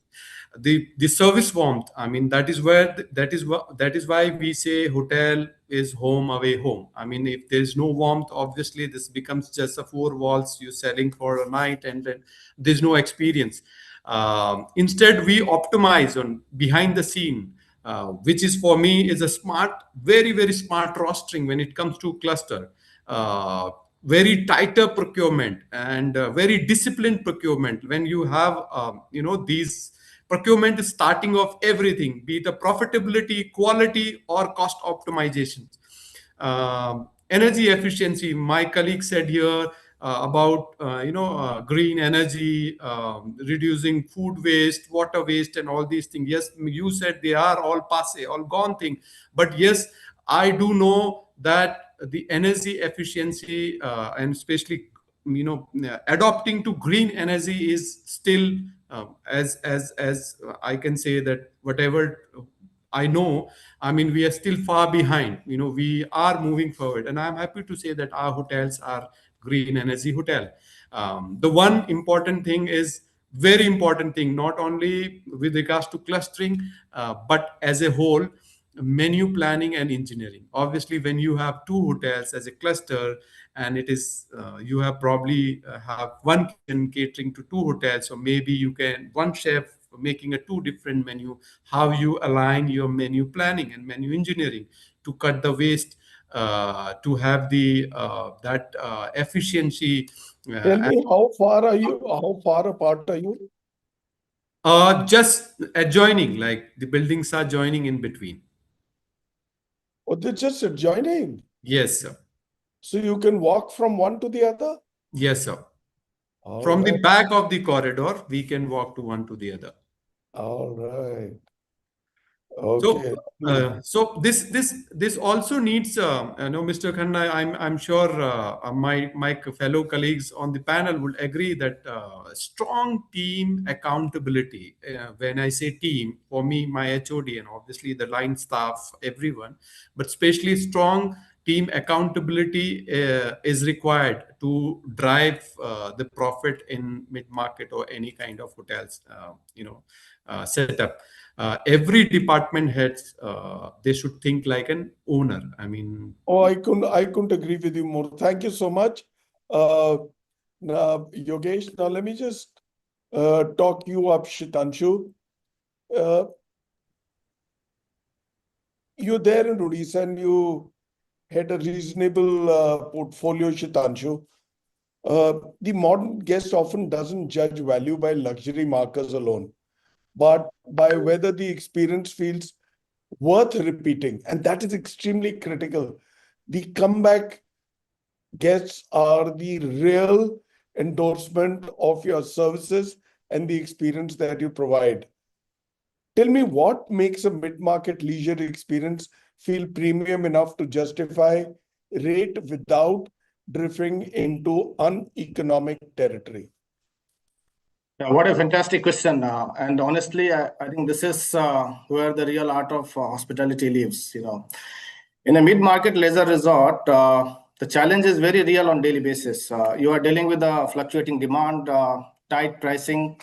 The service warmth, I mean, that is why we say hotel is home away home. I mean, if there is no warmth, obviously this becomes just a four walls you're selling for a night, and then there's no experience. Instead, we optimize on behind the scene, which is for me is a smart, very very smart rostering when it comes to cluster. Very tighter procurement and very disciplined procurement. When you have these procurement is starting of everything, be it a profitability, quality, or cost optimization. Energy efficiency, my colleague said here about green energy, reducing food waste, water waste, and all these things. Yes, you said they are all passe, all gone thing, but yes, I do know that the energy efficiency and especially adopting to green energy is still as I can say that whatever I know, I mean, we are still far behind. We are moving forward, and I'm happy to say that our hotels are green energy hotel. The one important thing is very important thing, not only with regards to clustering, but as a whole, menu planning and engineering. Obviously, when you have two hotels as a cluster, and it is you have probably have one kitchen catering to two hotels, or maybe you can one chef making a two different menu. How you align your menu planning and menu engineering to cut the waste, to have the that efficiency. Tell me, how far are you? How far apart are you? Just adjoining, like the buildings are joining in between. Oh, they're just adjoining. Yes, sir. So you can walk from one to the other? Yes, sir. All From the right. back of the corridor, we can walk to one to the other. All right. So, Okay. so this also needs, Mr. Khanna, I'm sure my fellow colleagues on the panel would agree that strong team accountability. When I say team, for me, my HOD and obviously the line staff, everyone, but especially strong team accountability is required to drive the profit in mid market or any kind of hotels, setup. Every department heads, they should think like an owner. I mean, Oh, I couldn't agree with you more. Thank you so much. Now, Yogesh, now let me just talk you up, Shitanshu. You're there in Odisha and you had a reasonable portfolio, Shitanshu. The modern guest often doesn't judge value by luxury markers alone, but by whether the experience feels worth repeating. And that is extremely critical. The comeback guests are the real endorsement of your services and the experience that you provide. Tell me, what makes a mid-market leisure experience feel premium enough to justify rate without drifting into uneconomic territory? Yeah, what a fantastic question. And honestly, I think this is where the real art of hospitality lives. In a mid-market leisure resort, the challenge is very real on daily basis. You are dealing with the fluctuating demand, tight pricing,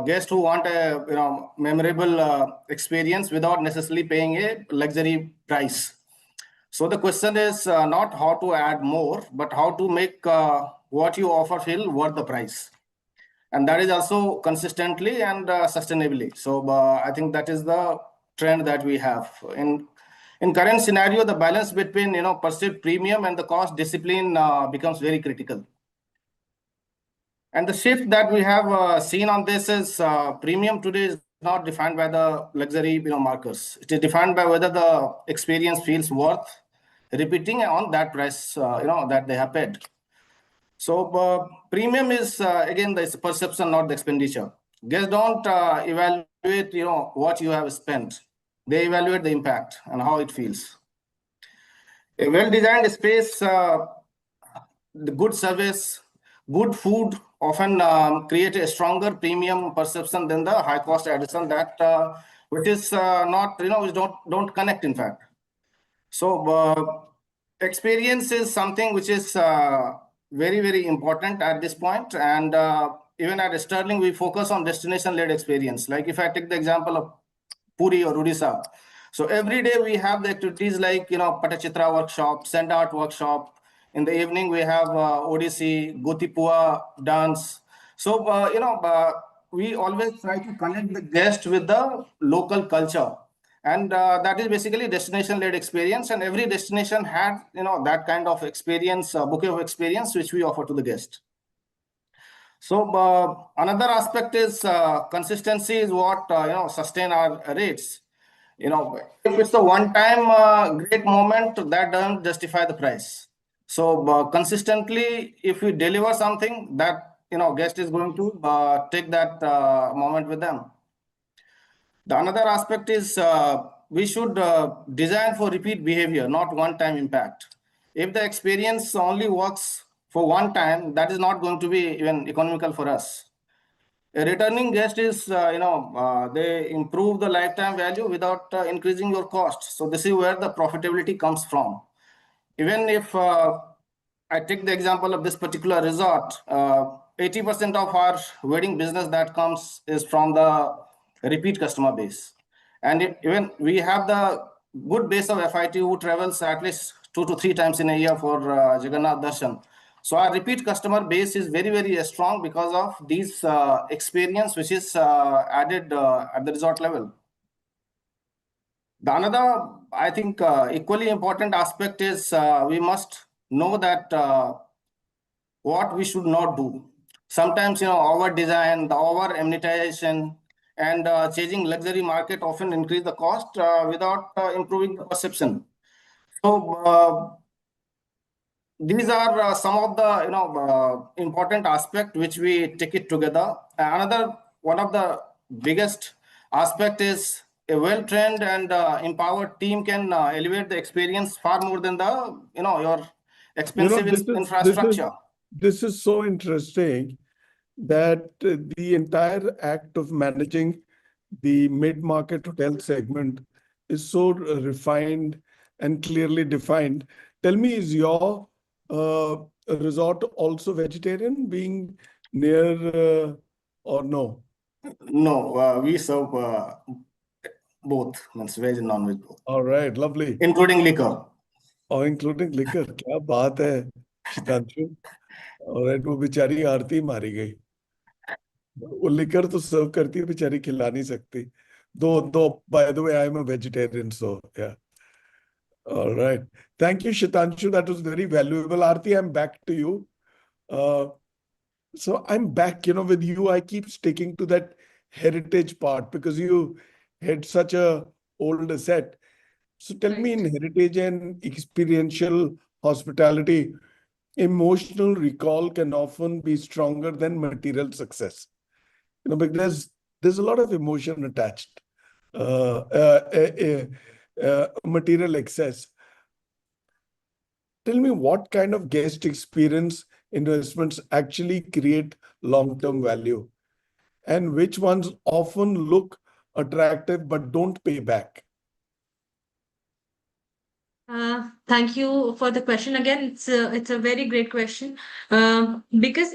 guests who want a memorable experience without necessarily paying a luxury price. So the question is not how to add more, but how to make what you offer feel worth the price. And that is also consistently and sustainably. So I think that is the trend that we have. In current scenario, the balance between perceived premium and the cost discipline becomes very critical. And the shift that we have seen on this is premium today is not defined by the luxury markers. It is defined by whether the experience feels worth repeating on that price that they have paid. So premium is again the perception, not the expenditure. Guests don't evaluate what you have spent. They evaluate the impact and how it feels. A well-designed space, the good service, good food often create a stronger premium perception than the high-cost addition that which is not which don't connect, in fact. So experience is something which is very, very important at this point. And even at Sterling, we focus on destination-led experience. Like if I take the example of Puri or Odisha. So every day we have the activities like, Patachitra workshop, sand art workshop. In the evening, we have Odissi, Gotipua dance. So, we always try to connect the guest with the local culture. And that is basically destination-led experience. And every destination had, that kind of experience, bouquet of experience, which we offer to the guest. So another aspect is consistency is what, sustain our rates. If it's a one-time great moment, that doesn't justify the price. So consistently, if we deliver something, that guest is going to take that moment with them. The another aspect is we should design for repeat behavior, not one-time impact. If the experience only works for one time, that is not going to be even economical for us. A returning guest is, they improve the lifetime value without increasing your cost. So this is where the profitability comes from. Even if I take the example of this particular resort, 80% of our wedding business that comes is from the repeat customer base. And even we have the good base of FIT who travels at least 2 to 3 times in a year for Jagannath Darshan. So our repeat customer base is very, very strong because of these experience which is added at the resort level. The another, I think, equally important aspect is we must know that what we should not do. Sometimes, over design, the over amenitization, and chasing luxury market often increase the cost without improving the perception. So these are some of the important aspect which we take it together. Another one of the biggest aspect is a well-trained and empowered team can elevate the experience far more than the your expensive infrastructure. This is so interesting that the entire act of managing the mid-market hotel segment is so refined and clearly defined. Tell me, is your resort also vegetarian, being near or no? No, we serve both, means veg and non-veg both. All right, lovely. Including liquor. Oh, including liquor. क्या बात है, Shitanshu. All right, वो बेचारी आरती मारी गई. वो liquor तो सर्व करती है, बेचारी खिला नहीं सकती. Though, by the way, I'm a vegetarian, so yeah. All right. Thank you, Shitanshu. That was very valuable. Aarti, I'm back to you. So I'm back, with you. I keep sticking to that heritage part because you had such a old asset. So tell me, in heritage and experiential hospitality, emotional recall can often be stronger than material success. Because there's a lot of emotion attached, material excess. Tell me, what kind of guest experience investments actually create long-term value, and which ones often look attractive but don't pay back? Thank you for the question again. It's a very great question, because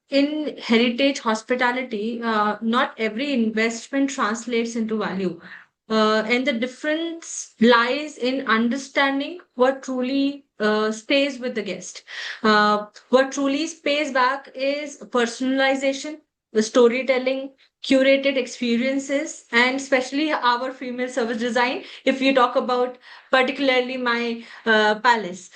in heritage hospitality, not every investment translates into value, and the difference lies in understanding what truly stays with the guest. What truly pays back is personalization, the storytelling, curated experiences, and especially our female service design. If you talk about particularly my palace,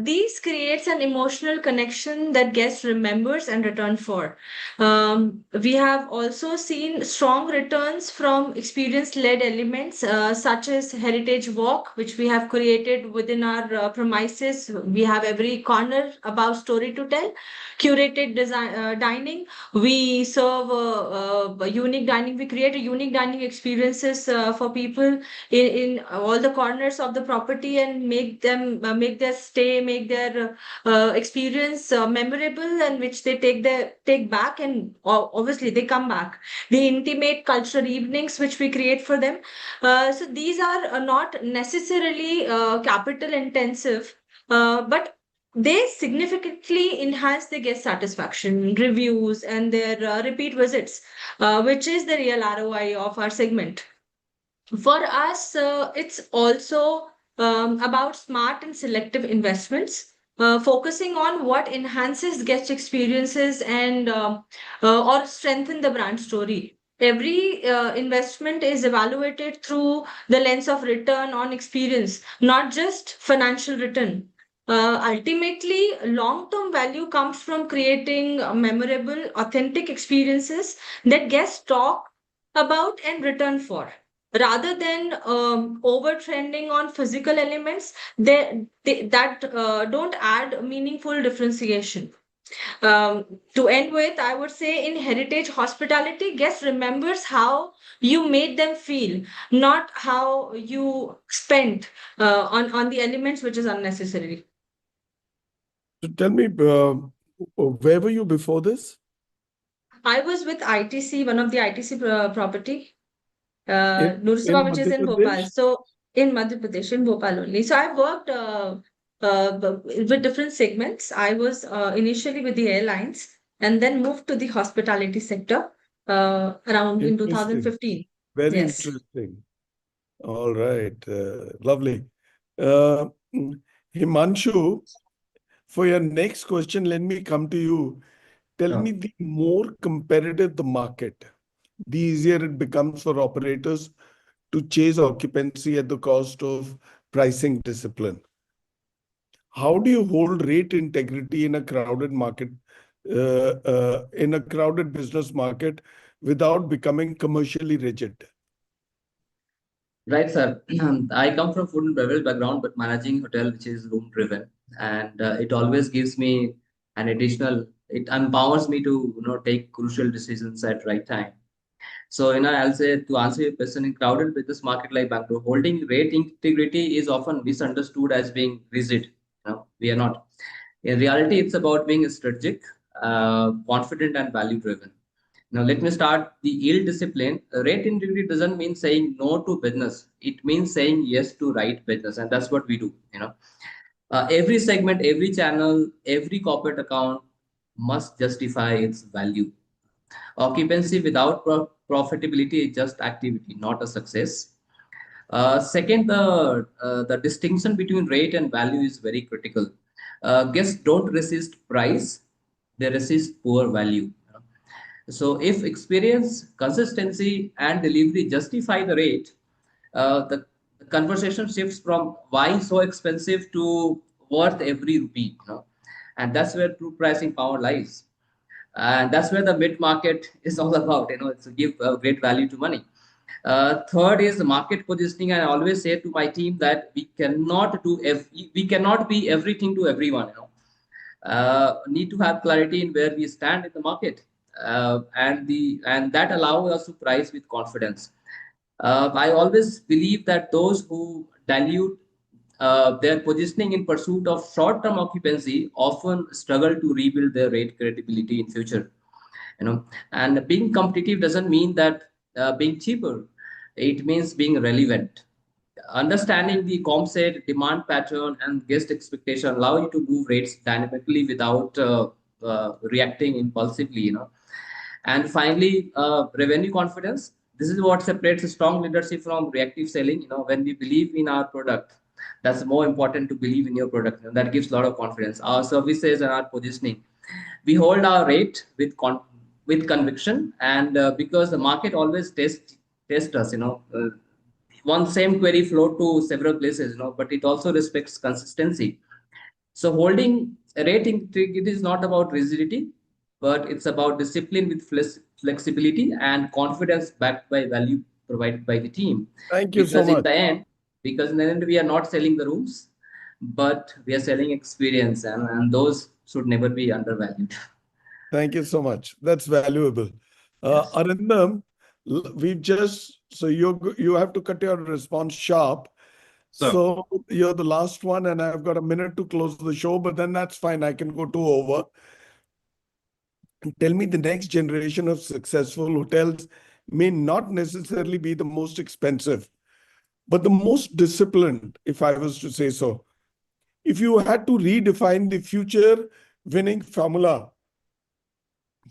these creates an emotional connection that guest remembers and return for. We have also seen strong returns from experience-led elements, such as heritage walk, which we have created within our premises. We have every corner about story to tell. Curated design, dining, we serve unique dining. We create a unique dining experiences for people in all the corners of the property, and make them make their stay, make their experience memorable, and which they take back, and obviously they come back. The intimate cultural evenings which we create for them. So these are not necessarily capital intensive, but they significantly enhance the guest satisfaction, reviews, and their repeat visits, which is the real ROI of our segment. For us, it's also about smart and selective investments, focusing on what enhances guest experiences and or strengthen the brand story. Every investment is evaluated through the lens of return on experience, not just financial return. Ultimately, long-term value comes from creating memorable, authentic experiences that guests talk about and return for, rather than over trending on physical elements that don't add meaningful differentiation. To end with, I would say in heritage hospitality, guest remembers how you made them feel, not how you spent on the elements, which is unnecessary. So tell me, where were you before this? I was with ITC, one of the ITC property, In Nursaba, which is Madhya in Bhopal. Pradesh? So in Madhya Pradesh, in Bhopal only. So I've worked with different segments. I was initially with the airlines and then moved to the hospitality sector around in Interesting. 2015. Very Yes. interesting. All right. Lovely. Uh, Himanshu, for your next question, let me come to you. Tell me, the more competitive the market, the easier it becomes for operators to chase occupancy at the cost of pricing discipline. How do you hold rate integrity in a crowded market, in a crowded business market, without becoming commercially rigid? Right, sir. I come from food and beverage background, but managing hotel, which is room driven, and it always gives me an additional. It empowers me to take crucial decisions at right time. So I'll say, to answer your question, in crowded business market like Bangalore, holding rate integrity is often misunderstood as being rigid. We are not. In reality, it's about being strategic, confident, and value driven. Now, let me start the yield discipline. Rate integrity doesn't mean saying no to business. It means saying yes to right business. And that's what we do. Every segment, every channel, every corporate account must justify its value. Occupancy without profitability is just activity, not a success. Second, the distinction between rate and value is very critical. Guests don't resist price, they resist poor value. So if experience, consistency, and delivery justify the rate, the conversation shifts from why so expensive to worth every rupee. And that's where true pricing power lies. And that's where the mid market is all about. It's to give great value to money. Third is the market positioning. I always say to my team that we cannot be everything to everyone. Need to have clarity in where we stand in the market, and that allows us to price with confidence. I always believe that those who dilute their positioning in pursuit of short-term occupancy often struggle to rebuild their rate credibility in future. And being competitive doesn't mean that being cheaper. It means being relevant. Understanding the comp set, demand pattern, and guest expectation allow you to move rates dynamically without reacting impulsively. And finally, revenue confidence. This is what separates strong leadership from reactive selling. When we believe in our product, that's more important to believe in your product. And that gives a lot of confidence. Our services and our positioning. We hold our rate with conviction, and because the market always tests us. One same query flow to several places, but it also respects consistency. So holding a rate integrity is not about rigidity, but it's about discipline with flexibility and confidence backed by value provided by the team. Thank you so Because in much. the end, we are not selling the rooms, but we are selling experience, and those should never be undervalued. Thank you so much. That's valuable. Yes. Arindam, so you have to cut your response sharp. So you're the last one, and I've got a minute to close the show, but then that's fine. I can go 2 over. Tell me, the next generation of successful hotels may not necessarily be the most expensive, but the most disciplined, if I was to say so. If you had to redefine the future winning formula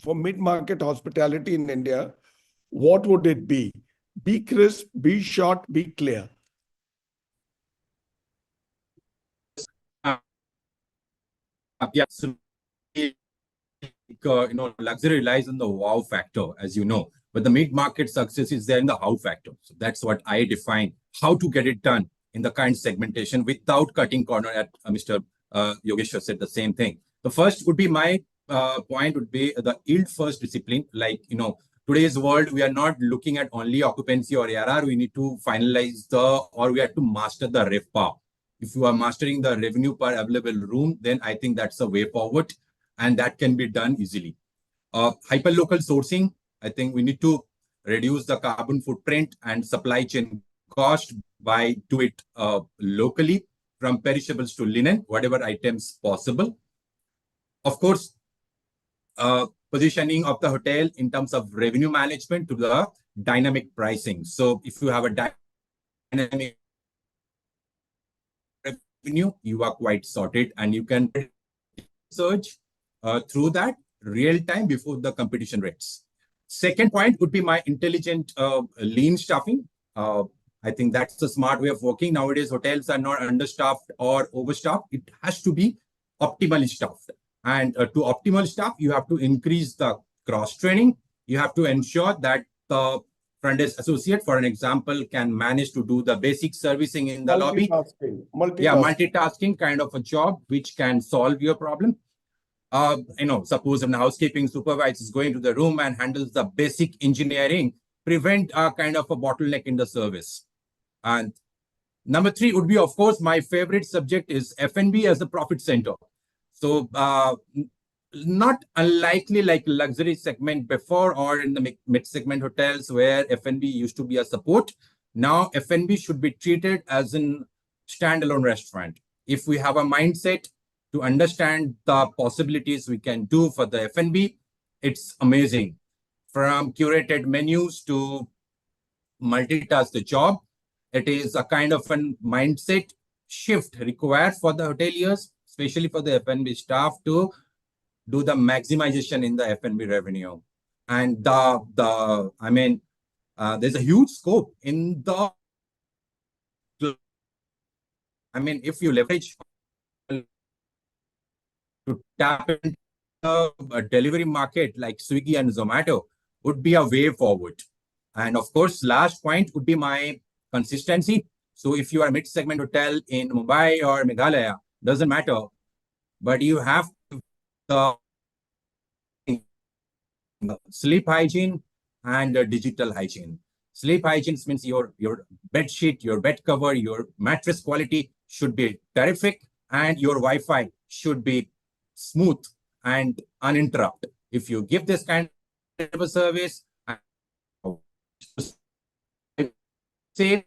for mid-market hospitality in India, what would it be? Be crisp, be short, be clear. Yeah, so, luxury relies on the wow factor, as you know, but the mid-market success is there in the how factor. So that's what I define, how to get it done in the kind segmentation without cutting corner. At Mr. Yogeshwar said the same thing. The first would be my point would be the yield first discipline. Like, today's world, we are not looking at only occupancy or ARR. We need to finalize we have to master the RevPAR. If you are mastering the revenue per available room, then I think that's a way forward, and that can be done easily. Hyperlocal sourcing, I think we need to reduce the carbon footprint and supply chain cost by do it locally, from perishables to linen, whatever items possible. Of course, positioning of the hotel in terms of revenue management to the dynamic pricing. So if you have a dynamic revenue, you are quite sorted, and you can search through that real time before the competition rates. Second point would be my intelligent lean staffing. I think that's a smart way of working. Nowadays, hotels are not understaffed or overstaffed. It has to be optimally staffed. And to optimal staff, you have to increase the cross training. You have to ensure that the front desk associate, for an example, can manage to do the basic servicing in the lobby. Yeah, multitasking kind of a job which can solve your problem. Suppose an housekeeping supervisor is going to the room and handles the basic engineering, prevent a kind of a bottleneck in the service. And number 3 would be, of course, my favorite subject is F&B as a profit center. So not unlikely like luxury segment before or in the mid-segment hotels where F&B used to be a support. Now F&B should be treated as a standalone restaurant. If we have a mindset to understand the possibilities we can do for the F&B, it's amazing. From curated menus to multitask the job, it is a kind of a mindset shift required for the hoteliers, especially for the F&B staff, to do the maximization in the F&B revenue. And there's a huge scope in the, if you leverage to tap into a delivery market like Swiggy and Zomato would be a way forward. And of course, last point would be my consistency. So if you are a mid-segment hotel in Mumbai or Meghalaya, doesn't matter, but you have the sleep hygiene and digital hygiene. Sleep hygiene means your bed sheet, your bed cover, your mattress quality should be terrific, and your Wi-Fi should be smooth and uninterrupted. If you give this kind of a service, say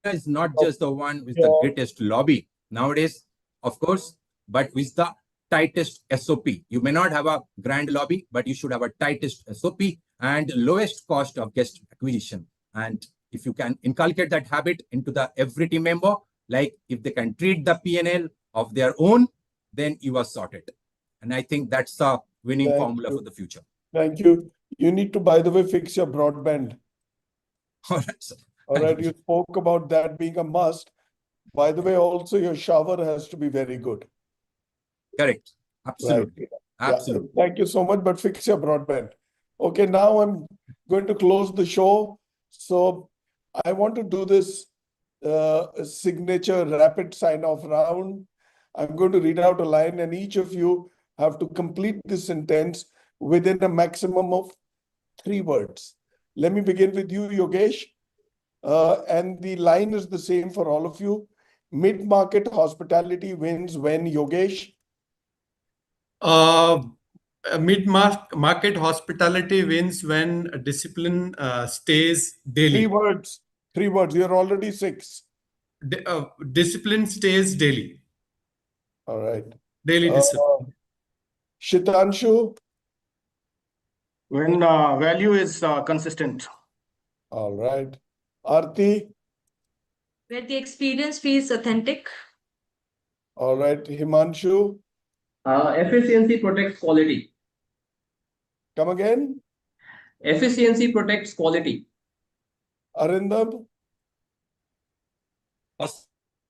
is not just the one with the greatest lobby nowadays, of course, but with the tightest SOP. You may not have a grand lobby, but you should have a tightest SOP and lowest cost of guest acquisition. And if you can inculcate that habit into the every team member, like if they can treat the P&L of their own, then you are sorted. And I think that's a winning formula for the future. Thank you. You need to, by the way, fix your broadband. All right, sir. All right, you spoke about that being a must. By the way, also your shower has to be very good. Correct. Absolutely. Right. Absolutely. Yeah. Thank you so much, but fix your broadband. Okay, now I'm going to close the show. So I want to do this signature rapid sign-off round. I'm going to read out a line, and each of you have to complete this sentence within a maximum of 3 words. Let me begin with you, Yogesh. And the line is the same for all of you. Mid-market hospitality wins when, Yogesh? Mid-market hospitality wins when discipline stays daily. 3 words. 3 words. You're already 6. Discipline stays daily. All right. Daily discipline. Shitanshu? When value is consistent. All right. Aarti? Where the experience feels authentic. All right. Himanshu? Efficiency protects quality. Come again? Efficiency protects quality. Arindam?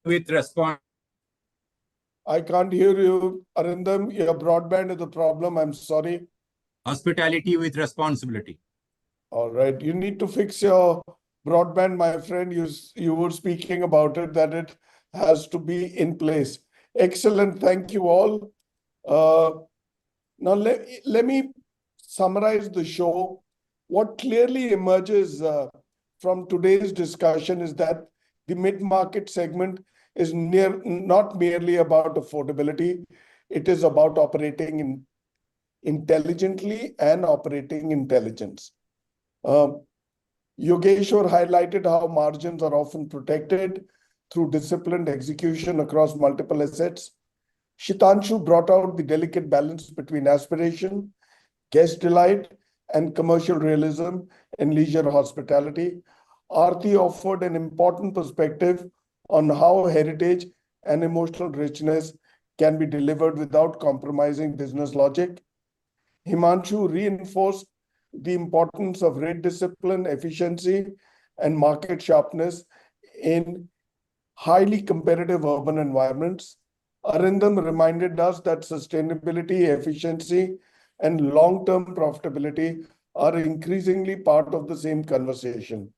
With response. I can't hear you, Arindam. Your broadband is a problem. I'm sorry. Hospitality with responsibility. All right. You need to fix your broadband, my friend. You were speaking about it, that it has to be in place. Excellent. Thank you all. Now, let me summarize the show. What clearly emerges from today's discussion is that the mid-market segment is not merely about affordability. It is about operating intelligently and operating intelligence. Yogeshwar highlighted how margins are often protected through disciplined execution across multiple assets. Shitanshu brought out the delicate balance between aspiration, guest delight, and commercial realism in leisure hospitality. Aarti offered an important perspective on how heritage and emotional richness can be delivered without compromising business logic. Himanshu reinforced the importance of rate discipline, efficiency, and market sharpness in highly competitive urban environments. Arindam reminded us that sustainability, efficiency, and long-term profitability are increasingly part of the same conversation.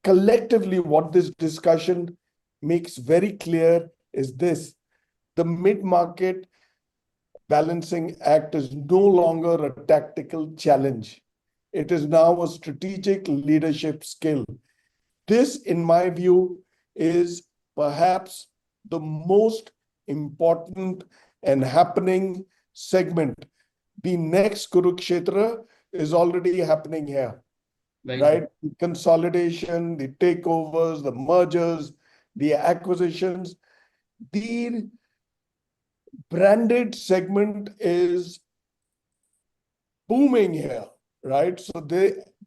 Collectively, what this discussion makes very clear is this: the mid-market balancing act is no longer a tactical challenge. It is now a strategic leadership skill. This, in my view, is perhaps the most important and happening segment. The next Kurukshetra is already happening here, right? The consolidation, the takeovers, the mergers, the acquisitions. The branded segment is booming here, right? So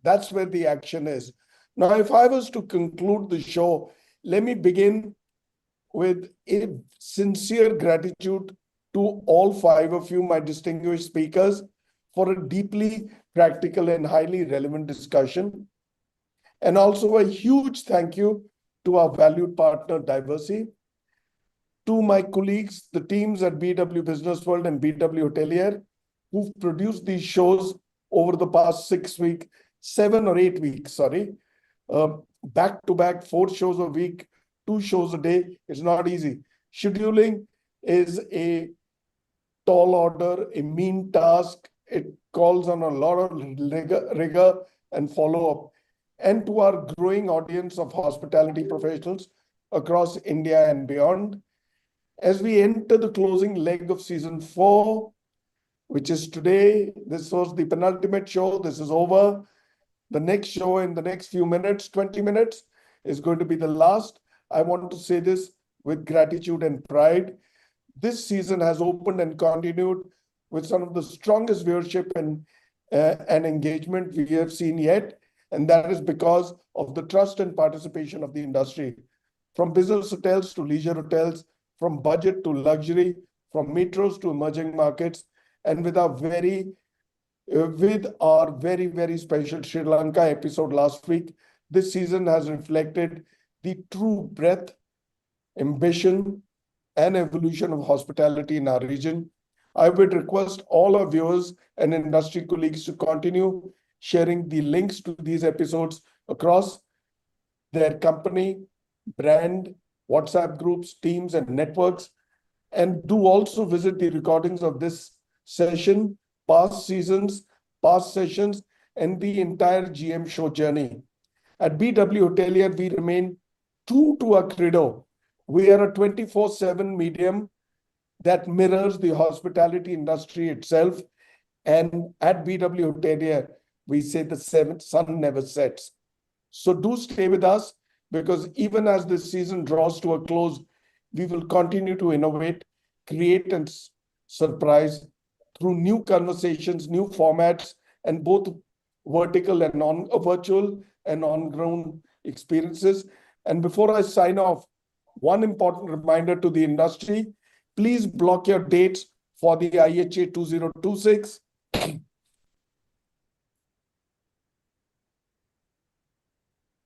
that's where the action is. Now, if I was to conclude the show, let me begin with a sincere gratitude to all five of you, my distinguished speakers, for a deeply practical and highly relevant discussion. And also a huge thank you to our valued partner, Diversity, to my colleagues, the teams at BW Businessworld and BW Hotelier, who've produced these shows over the past 7 or 8 weeks, back to back, 4 shows a week, 2 shows a day. It's not easy. Scheduling is a tall order, a mean task. It calls on a lot of rigor and follow-up. And to our growing audience of hospitality professionals across India and beyond, as we enter the closing leg of season 4, which is today, this was the penultimate show. This is over. The next show in the next few minutes, 20 minutes, is going to be the last. I want to say this with gratitude and pride. This season has opened and continued with some of the strongest viewership and engagement we have seen yet. And that is because of the trust and participation of the industry. From business hotels to leisure hotels, from budget to luxury, from metros to emerging markets, and with our very, very special Sri Lanka episode last week, this season has reflected the true breadth, ambition, and evolution of hospitality in our region. I would request all our viewers and industry colleagues to continue sharing the links to these episodes across their company, brand, WhatsApp groups, teams, and networks. And do also visit the recordings of this session, past seasons, past sessions, and the entire GM show journey. At BW Hotelier, we remain true to our credo. We are a 24/7 medium that mirrors the hospitality industry itself. And at BW Hotelier, we say the sun never sets. So do stay with us, because even as this season draws to a close, we will continue to innovate, create, and surprise through new conversations, new formats, and both vertical and virtual and on-ground experiences. And before I sign off, one important reminder to the industry: please block your dates for the IHA 2026.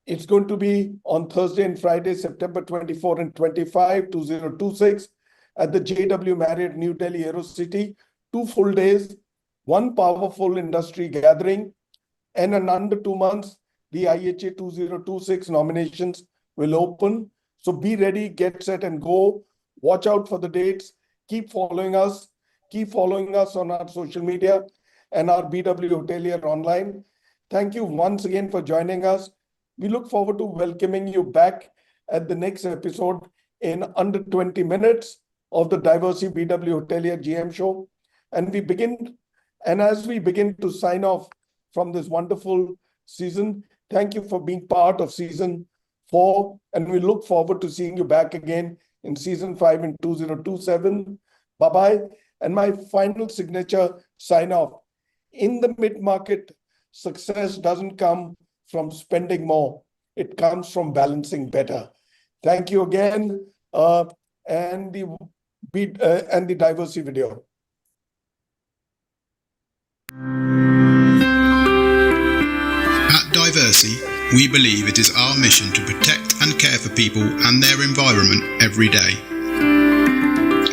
It's going to be on Thursday and Friday, September 24 and 25, 2026, at the JW Marriott New Delhi Aero City. 2 full days, one powerful industry gathering, and in under 2 months, the IHA 2026 nominations will open. So be ready, get set, and go. Watch out for the dates. Keep following us. Keep following us on our social media and our BW Hotelier online. Thank you once again for joining us. We look forward to welcoming you back at the next episode in under 20 minutes of the Diversity BW Hotelier GM show. And as we begin to sign off from this wonderful season, thank you for being part of season 4. And we look forward to seeing you back again in season 5 in 2027. Bye-bye. And my final signature sign off. In the mid-market, success doesn't come from spending more. It comes from balancing better. Thank you again. And the diversity video. At Diversity, we believe it is our mission to protect and care for people and their environment every day.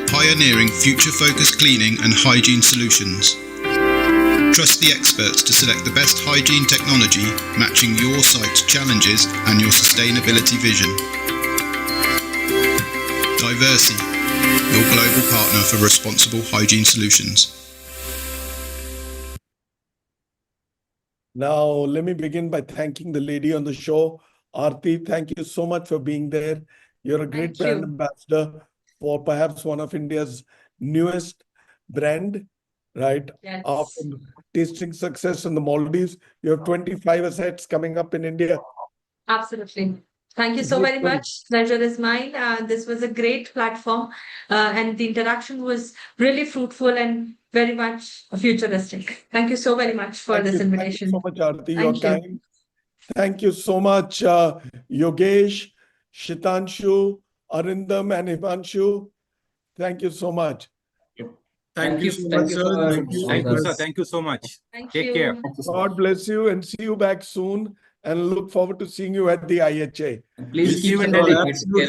Pioneering future-focused cleaning and hygiene solutions. Trust the experts to select the best hygiene technology, matching your site's challenges and your sustainability vision. Diversity, your global partner for responsible hygiene solutions. Now, let me begin by thanking the lady on the show. Aarti, thank you so much for being there. You're a great Thank brand you. ambassador for perhaps one of India's newest brand, right? Yes. After tasting success in the Maldives, you have 25 assets coming up in India. Absolutely. Thank you so Good very story. much. Pleasure is mine. This was a great platform, and the interaction was really fruitful and very much futuristic. Thank you so very much for this invitation. Thank you so much, Aarti. You're Thank you. kind. Thank you so much, Yogesh, Shitanshu, Arindam, and Himanshu. Thank you so much. Thank you so Thank much, you sir. for Thank you. Thank you, us. sir. Thank you so much. Thank Take you. care. God bless you and see you back soon. And look forward to seeing you at the IHA. Please See keep you in scrolling. Delhi. It's Absolutely.